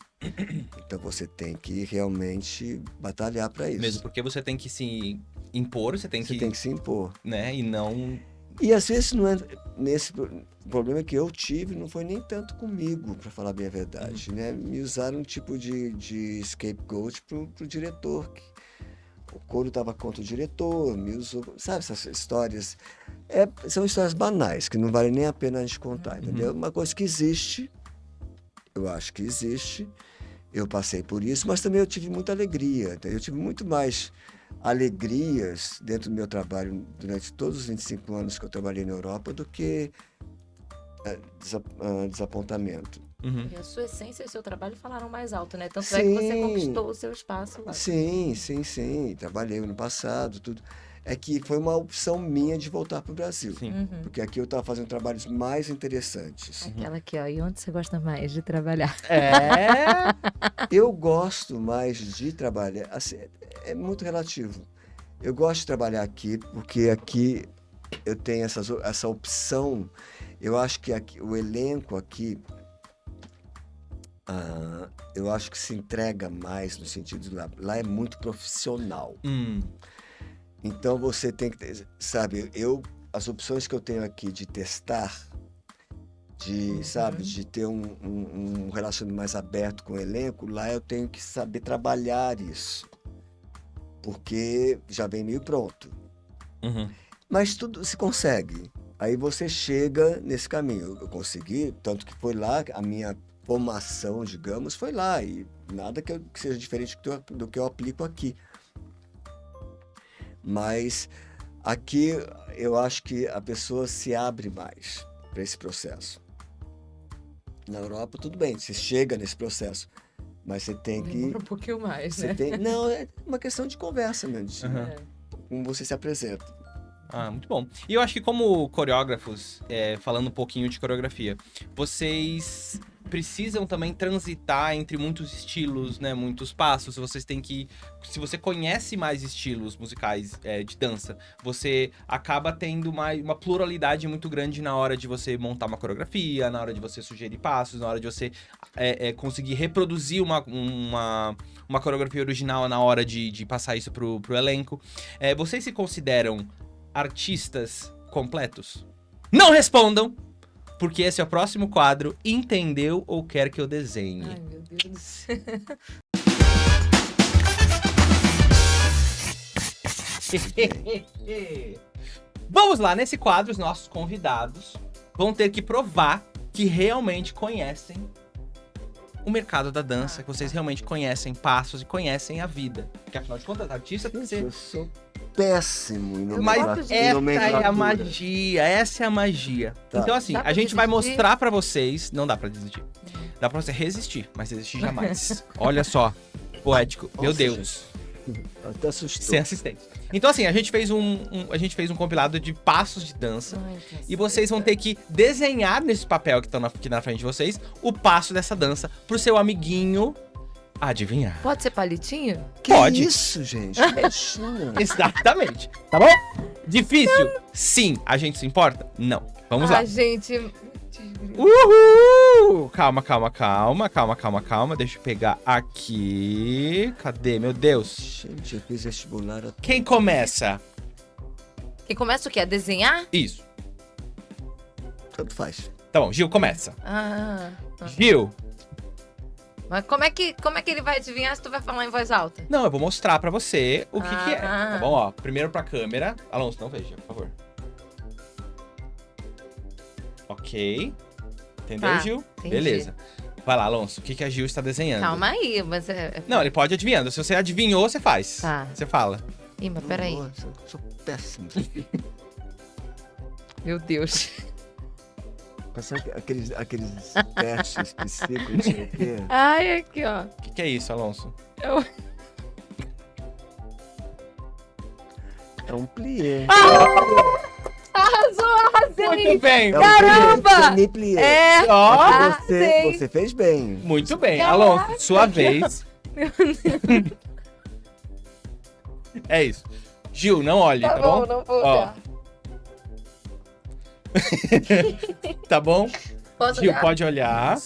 então você tem que realmente batalhar para isso. Mesmo porque você tem que se impor, você tem que se impor, né? E não... E às vezes não é nesse problema que eu tive, não foi nem tanto comigo, para falar bem a verdade, né? Me usaram um tipo de scapegoat pro diretor. O coro estava contra o diretor, me usou, sabe, essas histórias. São histórias banais, que não vale nem a pena a gente contar, entendeu? Uma coisa que existe, eu acho que existe, eu passei por isso, mas também eu tive muita alegria, entendeu? Eu tive muito mais alegrias dentro do meu trabalho durante todos os 25 anos que eu trabalhei na Europa do que desapontamento. E a sua essência e o seu trabalho falaram mais alto, né? Tanto é que você conquistou o seu espaço lá. Sim. Trabalhei no passado, tudo. É que foi uma opção minha de voltar para o Brasil. Porque aqui eu estava fazendo trabalhos mais interessantes. Aquela aqui, ó. E onde você gosta mais de trabalhar? Eu gosto mais de trabalhar. Assim, é muito relativo. Eu gosto de trabalhar aqui, porque aqui eu tenho essa opção. Eu acho que aqui, o elenco aqui, eu acho que se entrega mais no sentido de lá é muito profissional. Então você tem que ter, sabe, as opções que eu tenho aqui de testar, sabe, de ter um relacionamento mais aberto com o elenco, lá eu tenho que saber trabalhar isso. Porque já vem meio pronto. Mas tudo se consegue. Aí você chega nesse caminho. Eu consegui, tanto que foi lá, a minha formação, digamos, foi lá. E nada que seja diferente do que eu aplico aqui. Mas aqui eu acho que a pessoa se abre mais para esse processo. Na Europa, tudo bem, você chega nesse processo. Mas você tem que... Demora um pouquinho mais, né? Não, é uma questão de conversa mesmo, como você se apresenta. Muito bom. E eu acho que como coreógrafos, falando um pouquinho de coreografia, vocês precisam também transitar entre muitos estilos, né? Muitos passos. Vocês têm que... Se você conhece mais estilos musicais de dança, você acaba tendo uma pluralidade muito grande na hora de você montar uma coreografia, na hora de você sugerir passos, na hora de você conseguir reproduzir uma coreografia original na hora de passar isso pro elenco. Vocês se consideram artistas completos? Não respondam! Porque esse é o próximo quadro, Entendeu ou Quer Que Eu Desenhe? Ai, meu Deus do céu. Vamos lá, nesse quadro, os nossos convidados vão ter que provar que realmente conhecem o mercado da dança, que vocês realmente conhecem passos e conhecem a vida. Porque, afinal de contas, artista tem que ser... Eu sou péssimo em Mas nomenclatura. essa é a magia, essa é a magia. Tá. Então, assim, Dá pra a gente vai desistir? mostrar pra vocês... Não dá pra desistir. Dá pra você resistir, mas resistir jamais. Olha só, poético. Meu Nossa, Deus. Até assustou. Sem assistente. Então, assim, a gente fez um compilado de passos de dança. Ai, E vocês vão ter que desenhar nesse papel que tá aqui na frente de vocês o passo dessa dança pro seu amiguinho adivinhar. Pode ser palitinho? Que Pode. isso, gente? Baixinho. Exatamente. Tá bom? Difícil? Sim. A gente se importa? Não. Vamos lá. Gente... Uhul! Calma. Deixa eu pegar aqui. Cadê, meu Deus? Gente, eu fiz vestibular até... Quem começa? E começa o quê? A desenhar? Isso. Tanto faz. Tá bom, Gil, começa. Gil. Mas como é que ele vai adivinhar se tu vai falar em voz alta? Não, eu vou mostrar pra você o que é. Ah. Tá bom, ó. Primeiro pra câmera. Alonso, não veja, por favor. Ok. Entendeu, Tá, Gil? entendi. Beleza. Vai lá, Alonso. O que a Gil está desenhando? Calma aí, mas Não, ele pode ir adivinhando. Se você adivinhou, você faz. Tá. Você fala. Ih, mas peraí. Nossa, eu sou péssimo. Meu Deus. Sabe aqueles testes psíquicos, não sei o quê? Ai, aqui, ó. O que é isso, Alonso? É um plié. Arrasei! Muito bem. É um Caramba! semi-plié. É! Ó, Mas sei. você fez bem. muito bem. Caraca. Alonso, sua vez. É isso. Gil, não olhe, tá bom? não vou Ó. olhar. Tá bom? Posso Gil, olhar? pode olhar.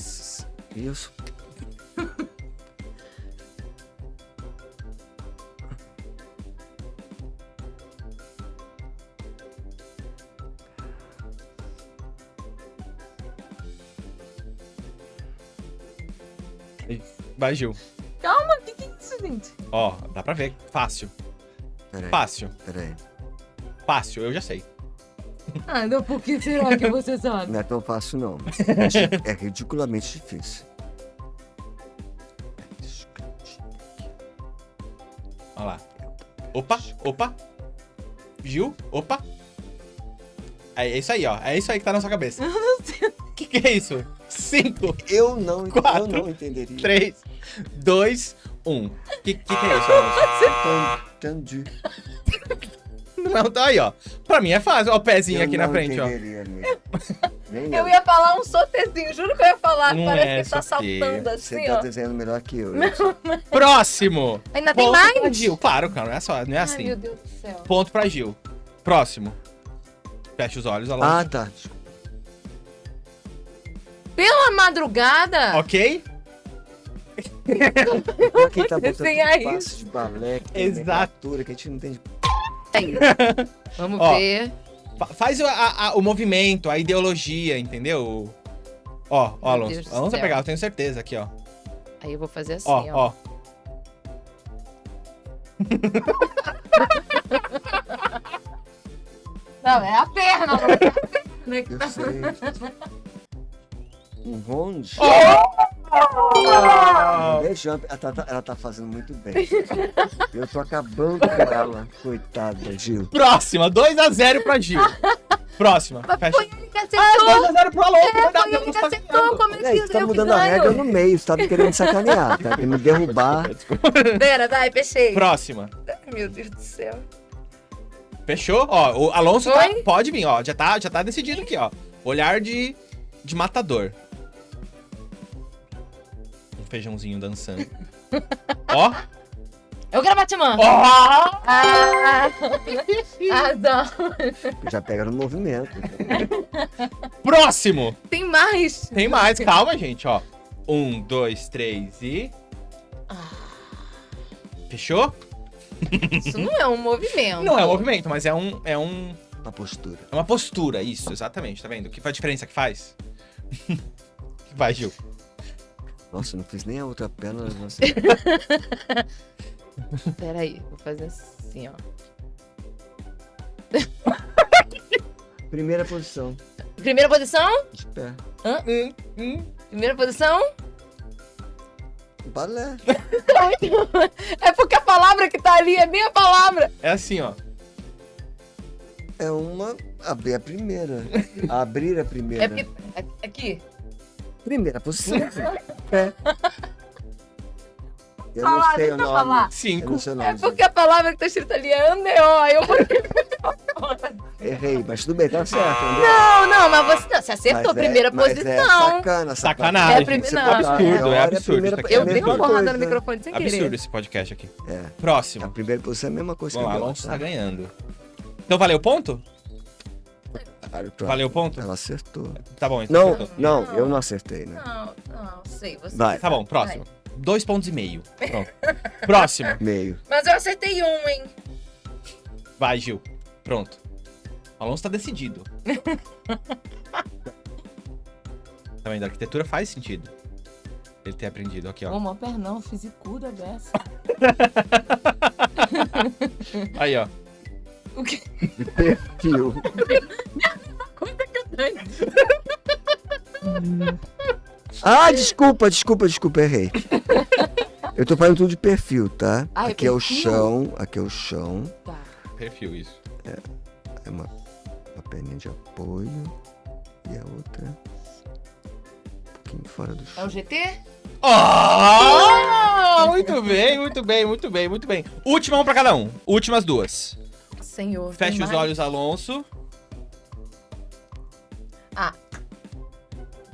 Isso. Vai, Gil. Calma, o que é isso, gente? Ó, dá pra ver. Fácil. Peraí. Fácil. Peraí. Fácil, eu já sei. Ah, não, por que será que você sabe? Não é tão fácil, não. É ridiculamente difícil. Olha lá. Opa. Gil, opa. É isso aí, ó. É isso aí que tá na sua cabeça. O que é isso? 5, Eu não 4, entenderia. 3, 2, 1. Que é isso, Alonso? Entendi. Não, tá aí, ó. Pra mim é fácil. Ó, o pezinho Eu aqui na não frente, ó. entenderia mesmo. Nem Eu ia falar um sotezinho, juro que eu ia falar. Não Parece é que tá sauté. saltando Você assim, tá ó. desenhando melhor que eu. Próximo. Ainda tem Ponto mais? pra Gil. Claro, cara, não é só, não é Ai, assim. meu Deus do céu. Ponto pra Gil. Próximo. Fecha os olhos, Alonso. Ah, tá. Pela madrugada? Ok? Pra quem tá botando desenhar passo de balé, que tem Exato. nomenclatura, que a gente não entende. Vamos Ó. ver. Faz o movimento, a ideologia, entendeu? Ó, Meu Alonso. Deus do Alonso vai céu. pegar, eu tenho certeza aqui, ó. Aí eu vou fazer assim, Ó, ó. ó. Não, é a perna, não é a perna que Eu tá... sei. Um ronde. Deixa, ela tá fazendo muito bem. Eu tô acabando com ela. Coitada, Gil. Próxima, 2x0 pra Gil. Próxima, fecha. Foi ele que acertou. 2x0 pro Alonso, É, verdade, foi ele Alonso que tá acertou. ganhando. Como é Olha aí, que você tá eu que mudando a regra no ganho? meio, você tá me querendo sacanear, tá? Quer me derrubar. Pera, vai, fechei. Próxima. Meu Deus do céu. Fechou? Ó, o Alonso Foi? pode vir, ó. Já tá decidido aqui, ó. Olhar de matador. Um feijãozinho dançando. Ó. É o Gravatimã. Ó. Ah, não. Já pega no movimento. Próximo. Tem mais. Tem mais, calma, gente, ó. 1, 2, 3 e... Fechou? Isso não é um movimento. Não é um movimento, mas é Uma postura. uma postura, isso, exatamente, tá vendo? Que faz a diferença que faz? Vai, Gil. Nossa, eu não fiz nem a outra perna. Nossa. Pera aí, vou fazer assim, ó. Primeira posição. Primeira posição. De pé. Primeira posição. Balé. É porque a palavra que tá ali é minha palavra. É assim, ó. É uma. Abrir a primeira. Abrir a primeira. É porque... Aqui. Primeira posição. Pé. Eu Fala, não sei o deixa eu nome. falar. Eu 5. não sei o É nome. porque a palavra que tá escrita ali é andeó. Aí eu Errei, mas tudo bem, tá certo. entendeu? Não, mas você acertou a primeira mas É posição. sacana, Sacanagem. É a primeira- não, absurdo, é absurdo isso aqui. Eu a dei mesma uma porrada coisa. no microfone sem Absurdo querer. esse podcast aqui. É. A Próximo. primeira posição é a mesma coisa Vamos lá, que eu. Alonso tá ganhando. Então valeu o ponto? Valeu o ponto? Ela acertou. Tá bom, então. Não, acertou. não, eu não acertei, né? Não, sei. Você Vai. Tá bom, próximo. 2,5 pontos. Pronto. Próximo. Meio. Mas eu acertei um, hein? Vai, Gil. Pronto. O Alonso tá decidido. Tá vendo? A arquitetura faz sentido. Ele ter aprendido. Aqui, ó. Ô, mó pernão, fisicuda dessa. Aí, ó. O que? Perfil. Coisa que eu tenho. Desculpa, errei. Eu tô fazendo tudo de perfil, tá? Ah, é aqui é o perfil? chão, aqui é o chão. Tá. Perfil, isso. É uma perninha de apoio. E a outra um pouquinho fora do É chão. o GT? Oh! Muito bem, muito bem, muito bem, muito bem. Última um pra cada um. Últimas duas. Senhor. Feche tem os mais? olhos, Alonso. Ah.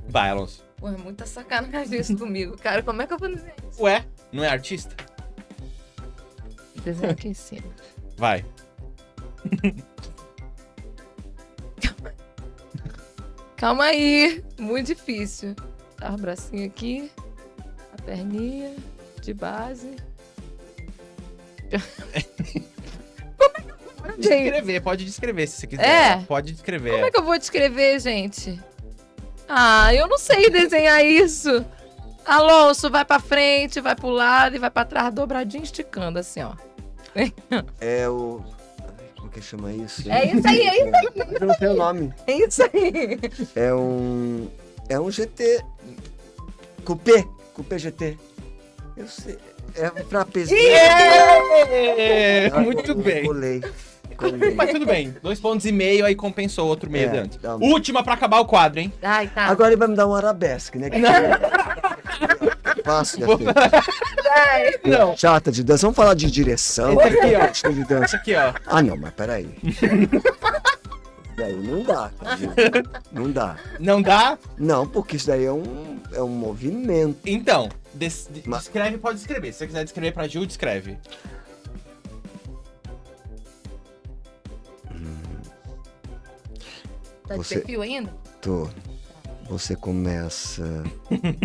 Vai, Alonso. Pô, é muita sacanagem isso comigo, cara. Como é que eu vou desenhar isso? Ué, não é artista? Desenhar aqui em cima. Vai. Calma aí. Muito difícil. Tá o bracinho aqui. A perninha de base. Descrever, pode descrever se você quiser. É? Pode descrever. Como é que eu vou descrever, gente? Ah, eu não sei desenhar isso. Alonso, vai pra frente, vai pro lado e vai pra trás, dobradinho, esticando, assim, ó. É o. Como que chama isso? É isso aí, é isso aí. Eu não sei o nome. É isso aí. É um GT. Coupé GT. Eu sei. É pra pesar. É, muito bem. Colei. Mas tudo bem. 2,5 pontos, aí compensou o outro meio É, antes. tá. Última pra acabar o quadro, hein? Ai, tá. Agora ele vai me dar um arabesque, né? Fácil, Vou- Não. Chata de dança. Vamos falar de direção. Esse aqui, ó. Estilo de dança. Esse aqui, ó. Ah, não, mas peraí. daí não dá, tá, gente? Não dá. Não dá? Não, porque isso daí é um movimento. Então, descreve, pode descrever. Se você quiser descrever pra Gil, descreve. Tá de Você- perfil ainda? Você começa... Primeiro,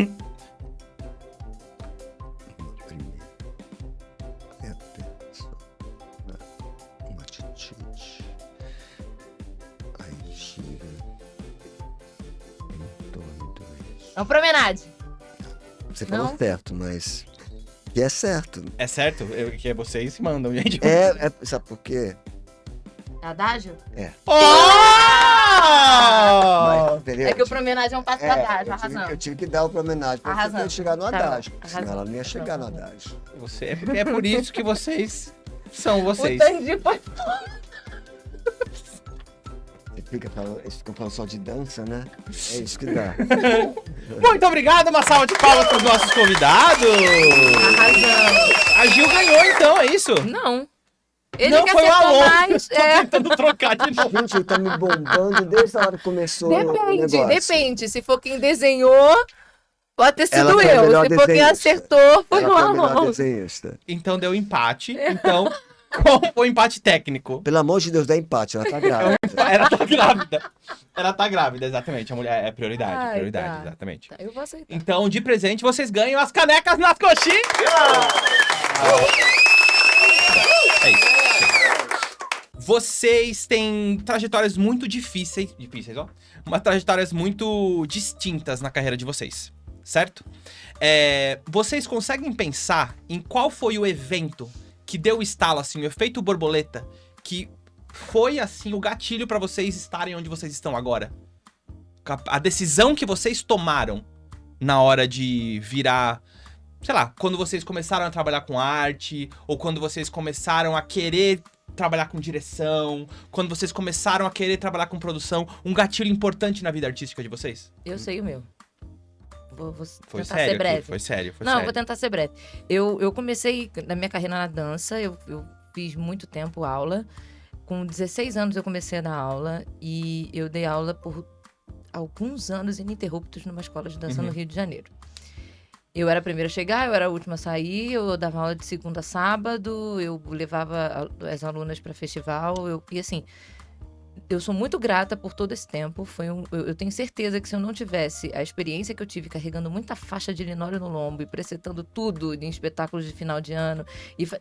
é a pessoa, uma atitude, aí gira em torno do eixo. É uma promenade. Você falou Não? certo, mas... que é certo. É certo? Que é vocês que mandam, gente. Sabe por quê? Adágio? Oh! Entendeu? É que o promenade é um passo do adágio, arrasando. Eu tive que dar o promenade pra Arrasando. você chegar no Tá bom, adágio, porque senão arrasando. ela não ia chegar no Pronto. adágio. É por isso que vocês são vocês. O Tandy foi... Eles ficam falando só de dança, né? É isso que dá. Muito obrigado, uma salva de palmas para os nossos convidados. Arrasando. A Gil ganhou então, é isso? Não. Ele Não, que foi o acertou Alon. mais. Tô É. tentando trocar de novo. Gente, ele tá me bombando desde a hora que começou o negócio. Depende. Se for quem desenhou, pode ter sido Ela foi a eu. melhor Se for quem desenhista. acertou, foi Ela o foi a melhor Alon. desenhista. Então deu empate. Então, como foi o empate técnico? Pelo amor de Deus, dá empate, ela tá grávida. Ela tá grávida. Ela tá grávida, exatamente. A mulher é prioridade, Ai, prioridade, tá. exatamente. Tá, eu vou aceitar. Então, de presente, vocês ganham as canecas nas coxinhas! É isso. Vocês têm trajetórias muito difíceis, ó. Umas trajetórias muito distintas na carreira de vocês, certo? Vocês conseguem pensar em qual foi o evento que deu o estalo, assim, o efeito borboleta, que foi, assim, o gatilho pra vocês estarem onde vocês estão agora? A decisão que vocês tomaram na hora de virar, sei lá, quando vocês começaram a trabalhar com arte, ou quando vocês começaram a querer trabalhar com direção, quando vocês começaram a querer trabalhar com produção, um gatilho importante na vida artística de vocês? Eu sei o meu. Vou Foi tentar sério ser breve. aqui, foi sério, foi Não, sério. vou tentar ser breve. Eu comecei na minha carreira na dança, eu fiz muito tempo aula. Com 16 anos eu comecei a dar aula e eu dei aula por alguns anos ininterruptos numa escola de dança no Rio de Janeiro. Eu era a primeira a chegar, eu era a última a sair, eu dava aula de segunda a sábado, eu levava as alunas para festival, e assim, eu sou muito grata por todo esse tempo. Eu tenho certeza que se eu não tivesse a experiência que eu tive carregando muita faixa de linóleo no lombo e presetando tudo em espetáculos de final de ano,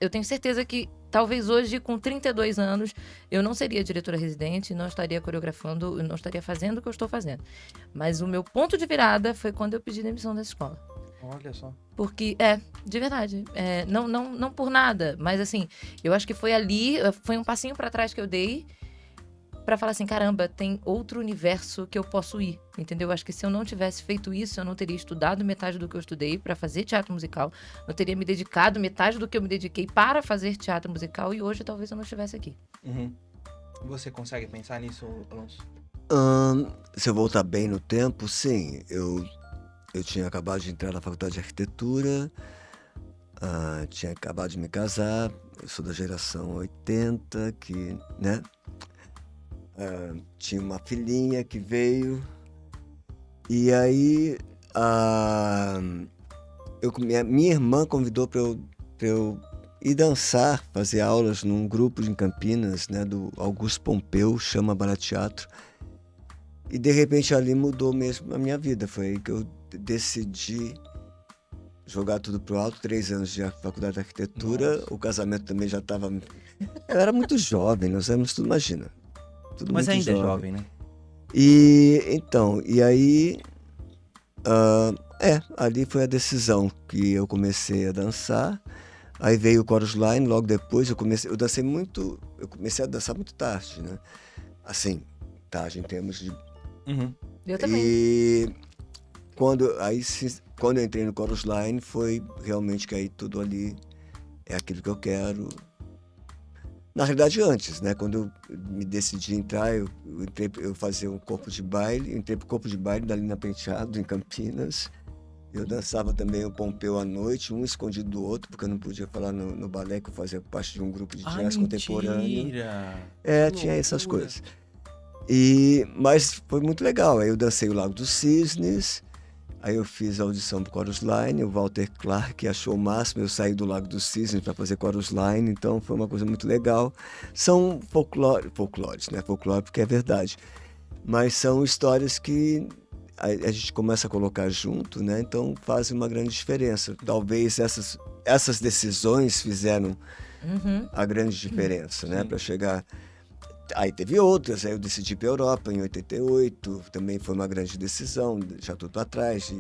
eu tenho certeza que talvez hoje, com 32 anos, eu não seria diretora residente, não estaria coreografando, não estaria fazendo o que eu estou fazendo. Mas o meu ponto de virada foi quando eu pedi demissão dessa escola. Olha só. Porque, de verdade, não por nada, mas assim, eu acho que foi ali, foi um passinho pra trás que eu dei pra falar assim, caramba, tem outro universo que eu posso ir, entendeu? Eu acho que se eu não tivesse feito isso, eu não teria estudado metade do que eu estudei pra fazer teatro musical, não teria me dedicado metade do que eu me dediquei para fazer teatro musical, e hoje talvez eu não estivesse aqui. Uhum. Você consegue pensar nisso, Alonso? Se eu voltar bem no tempo, sim. Eu tinha acabado de entrar na faculdade de arquitetura, tinha acabado de me casar, eu sou da geração 80, que, né? Tinha uma filhinha que veio, e aí minha irmã convidou para eu ir dançar, fazer aulas num grupo em Campinas, né, do Augusto Pompeu, chama Barateatro. E de repente ali mudou mesmo a minha vida. Foi aí que eu decidi jogar tudo pro alto. 3 anos de faculdade de arquitetura. Nossa. O casamento também já estava... Eu era muito jovem, nós éramos tudo, imagina. Tudo Mas muito ainda é jovem, né? E aí... ali foi a decisão que eu comecei a dançar. Aí veio o Chorus Line, logo depois eu comecei a dançar muito tarde, né? Assim, tarde em termos de... Uhum. Eu também. E quando eu entrei no Chorus Line, foi realmente que aí tudo ali é aquilo que eu quero. Na realidade, antes, né? Quando eu me decidi entrar, eu fazia um corpo de baile, entrei pro corpo de baile da Lina Penteado, em Campinas. Eu dançava também o Pompeu à noite, um escondido do outro, porque eu não podia falar no balé, que eu fazia parte de um grupo de jazz contemporâneo. Mentira! Tinha essas coisas. Mas foi muito legal. Aí eu dancei o Lago dos Cisnes, aí eu fiz a audição pro Chorus Line, o Walter Clark achou o máximo eu sair do Lago dos Cisnes para fazer Chorus Line, então foi uma coisa muito legal. São folclores, né? Folclore porque é verdade. Mas são histórias que a gente começa a colocar junto, né? Então fazem uma grande diferença. Talvez essas decisões fizeram a grande diferença, né? Para chegar... Aí teve outras, aí eu decidi ir para a Europa em 88, também foi uma grande decisão, já tudo para trás.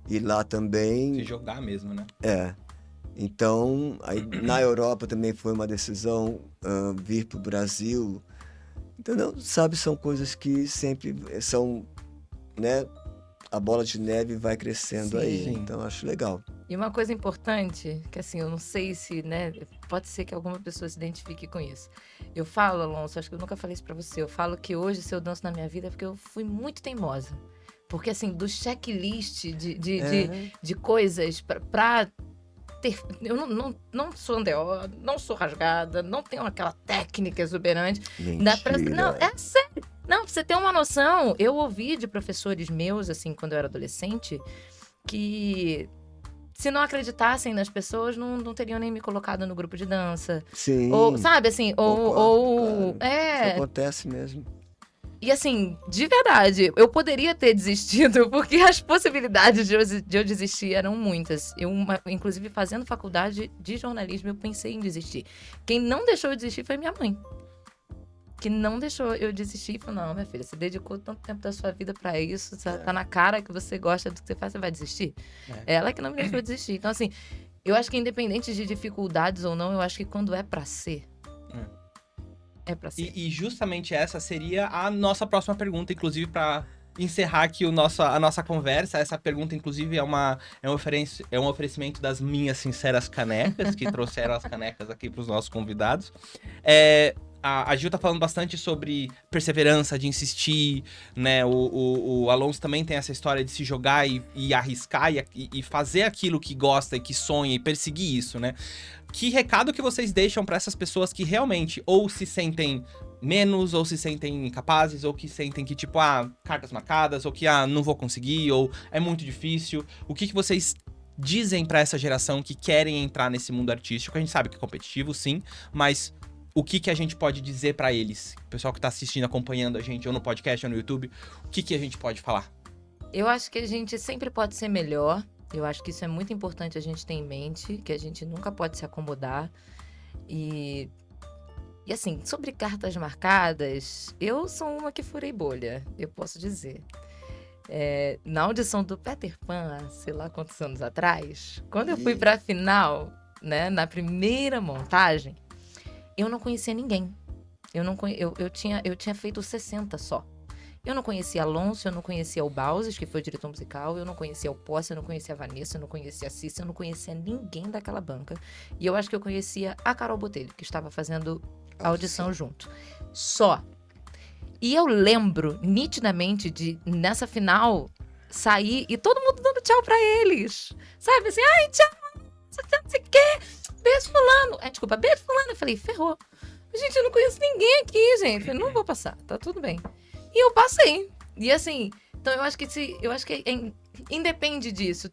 E lá também... Se jogar mesmo, né? Então, aí na Europa também foi uma decisão vir para o Brasil. Então, sabe, são coisas que sempre são, né? A bola de neve vai crescendo aí, então acho legal. E uma coisa importante, que assim, eu não sei se, né, pode ser que alguma pessoa se identifique com isso. Eu falo, Alonso, acho que eu nunca falei isso pra você, eu falo que hoje, se eu danço na minha vida, é porque eu fui muito teimosa. Porque, assim, do checklist de coisas pra ter... Eu não sou andeó, não sou rasgada, não tenho aquela técnica exuberante. Mentira. Não, é sério. Não, pra você ter uma noção, eu ouvi de professores meus, assim, quando eu era adolescente, que se não acreditassem nas pessoas, não teriam nem me colocado no grupo de dança. Sim. Ou, sabe, assim, Concordo, claro. Isso acontece mesmo. E assim, de verdade, eu poderia ter desistido, porque as possibilidades de eu desistir eram muitas. Inclusive, fazendo faculdade de jornalismo, eu pensei em desistir. Quem não deixou eu desistir foi minha mãe. Que não deixou eu desistir e falou, não, minha filha, você dedicou tanto tempo da sua vida pra isso, tá na cara que você gosta do que você faz, você vai desistir? Ela que não me deixou desistir. Então, assim, eu acho que independente de dificuldades ou não, eu acho que quando é pra ser, é pra ser. E justamente essa seria a nossa próxima pergunta, inclusive pra encerrar aqui a nossa conversa. Essa pergunta, inclusive, é um oferecimento das minhas sinceras canecas, que trouxeram as canecas aqui pros nossos convidados. A Gil tá falando bastante sobre perseverança, de insistir, né? O Alonso também tem essa história de se jogar e arriscar e fazer aquilo que gosta e que sonha e perseguir isso, né? Que recado que vocês deixam pra essas pessoas que realmente ou se sentem menos, ou se sentem incapazes, ou que sentem que, tipo, cartas marcadas, ou que, não vou conseguir, ou é muito difícil. O que vocês dizem pra essa geração que querem entrar nesse mundo artístico? A gente sabe que é competitivo, sim, mas... O que a gente pode dizer pra eles? O pessoal que tá assistindo, acompanhando a gente, ou no podcast, ou no YouTube, o que a gente pode falar? Eu acho que a gente sempre pode ser melhor. Eu acho que isso é muito importante a gente ter em mente, que a gente nunca pode se acomodar. E assim, sobre cartas marcadas, eu sou uma que furei bolha, eu posso dizer. Na audição do Peter Pan, sei lá quantos anos atrás, quando eu fui pra final, né, na primeira montagem, eu não conhecia ninguém. Eu tinha feito 60 só. Eu não conhecia Alonso, eu não conhecia o Bauses, que foi o diretor musical, eu não conhecia o Posse, eu não conhecia a Vanessa, eu não conhecia a Cissa, eu não conhecia ninguém daquela banca. E eu acho que eu conhecia a Carol Botelho, que estava fazendo a audição junto. Só. E eu lembro nitidamente de, nessa final, sair e todo mundo dando tchau pra eles. Sabe, assim, ai, tchau, não sei o quê. Beijo fulano. Desculpa, beijo fulano. Eu falei, ferrou. Gente, eu não conheço ninguém aqui, gente. Eu falei, não vou passar, tá tudo bem. E eu passei. E assim, então eu acho que independe disso.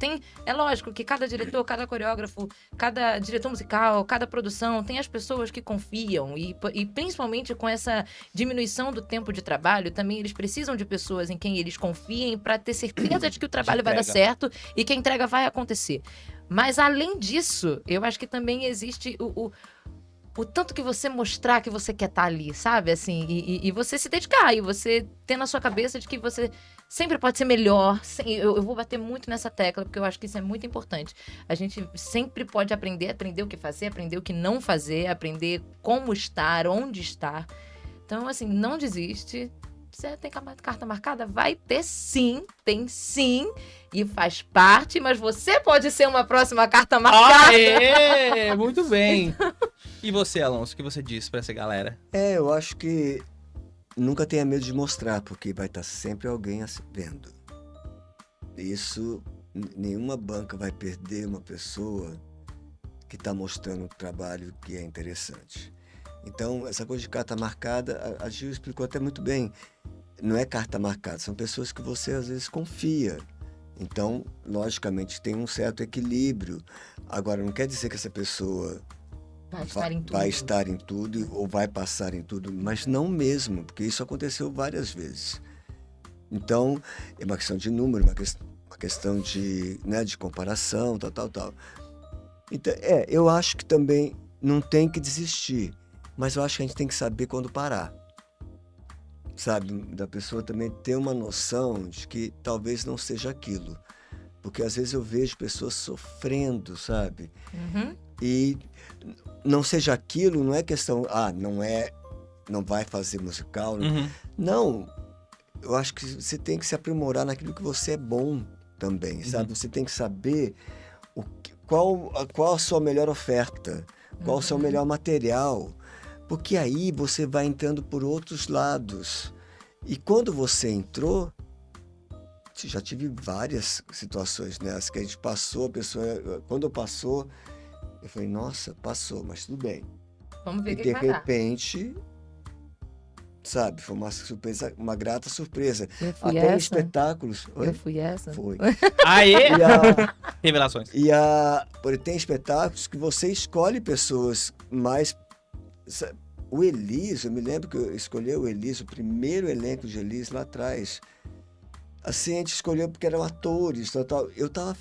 É lógico que cada diretor, cada coreógrafo, cada diretor musical, cada produção, tem as pessoas que confiam. E principalmente com essa diminuição do tempo de trabalho, também eles precisam de pessoas em quem eles confiem para ter certeza de que o trabalho vai dar certo e que a entrega vai acontecer. Mas, além disso, eu acho que também existe o tanto que você mostrar que você quer estar ali, sabe? Assim, e você se dedicar, e você ter na sua cabeça de que você sempre pode ser melhor. Eu vou bater muito nessa tecla, porque eu acho que isso é muito importante. A gente sempre pode aprender o que fazer, aprender o que não fazer, aprender como estar, onde estar. Então, assim, não desiste. Você tem carta marcada? Vai ter sim, tem sim, e faz parte, mas você pode ser uma próxima carta marcada. Aê! Muito bem. E você, Alonso, o que você diz pra essa galera? Eu acho que nunca tenha medo de mostrar, porque vai estar sempre alguém vendo. Isso, nenhuma banca vai perder uma pessoa que está mostrando um trabalho que é interessante. Então, essa coisa de carta marcada, a Gil explicou até muito bem. Não é carta marcada, são pessoas que você às vezes confia. Então, logicamente, tem um certo equilíbrio. Agora, não quer dizer que essa pessoa vai estar em tudo ou vai passar em tudo, mas não mesmo, porque isso aconteceu várias vezes. Então, é uma questão de número, uma questão de, né, de comparação, tal. Então, eu acho que também não tem que desistir, mas eu acho que a gente tem que saber quando parar. Sabe, da pessoa também ter uma noção de que talvez não seja aquilo. Porque às vezes eu vejo pessoas sofrendo, sabe? E não seja aquilo, não é questão, não vai fazer musical. Não, eu acho que você tem que se aprimorar naquilo que você é bom também, sabe? Você tem que saber qual a sua melhor oferta, qual o seu melhor material. Porque aí você vai entrando por outros lados. E quando você entrou, já tive várias situações nessas, que a gente passou, a pessoa, quando passou, eu falei, nossa, passou, mas tudo bem. Vamos ver e o que de vai dar. repente, sabe, foi uma surpresa, uma grata surpresa. Eu fui Até em essa? espetáculos. Eu fui essa? Foi. Aê! Revelações. Porque tem espetáculos que você escolhe pessoas mais... O Elis, eu me lembro que eu escolhi o Elis, o primeiro elenco de Elis lá atrás. Assim, a gente escolheu porque eram atores, tal. Eu tava...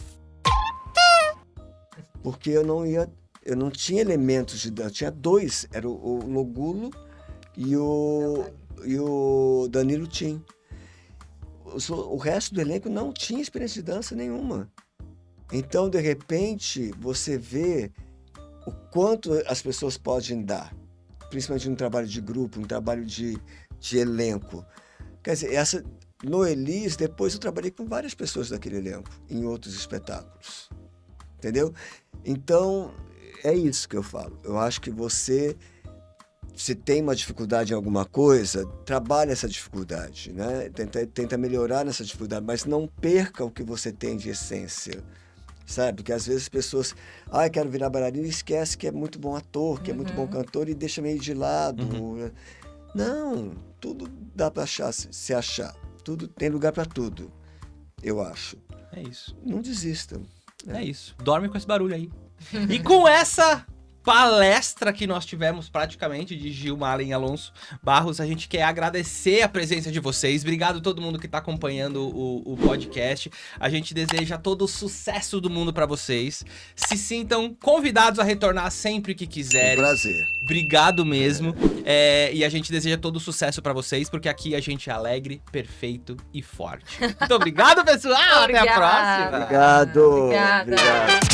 Porque eu não tinha elementos de dança. Tinha dois, era o Logulo e o Danilo Tim. O resto do elenco não tinha experiência de dança nenhuma. Então, de repente, você vê o quanto as pessoas podem dar. Principalmente no trabalho de grupo, no trabalho de elenco. Quer dizer, no Elis, depois eu trabalhei com várias pessoas daquele elenco, em outros espetáculos. Entendeu? Então, é isso que eu falo. Eu acho que se tem uma dificuldade em alguma coisa, trabalhe essa dificuldade, né? Tenta melhorar nessa dificuldade, mas não perca o que você tem de essência. Sabe? Porque às vezes as pessoas, quero virar bailarina e esquece que é muito bom ator, que é muito bom cantor e deixa meio de lado. Não, tudo dá para se achar. Tudo tem lugar para tudo, eu acho. É isso. Não desistam. É isso. Dorme com esse barulho aí. E com essa palestra que nós tivemos praticamente de Gil, Malen e Alonso Barros, a gente quer agradecer a presença de vocês. Obrigado a todo mundo que tá acompanhando o podcast. A gente deseja todo o sucesso do mundo pra vocês. Se sintam convidados a retornar sempre que quiserem. Um prazer. Obrigado mesmo. E a gente deseja todo o sucesso pra vocês, porque aqui a gente é alegre, perfeito e forte. Muito obrigado, pessoal. Até a próxima. Obrigado. Obrigada. Obrigado.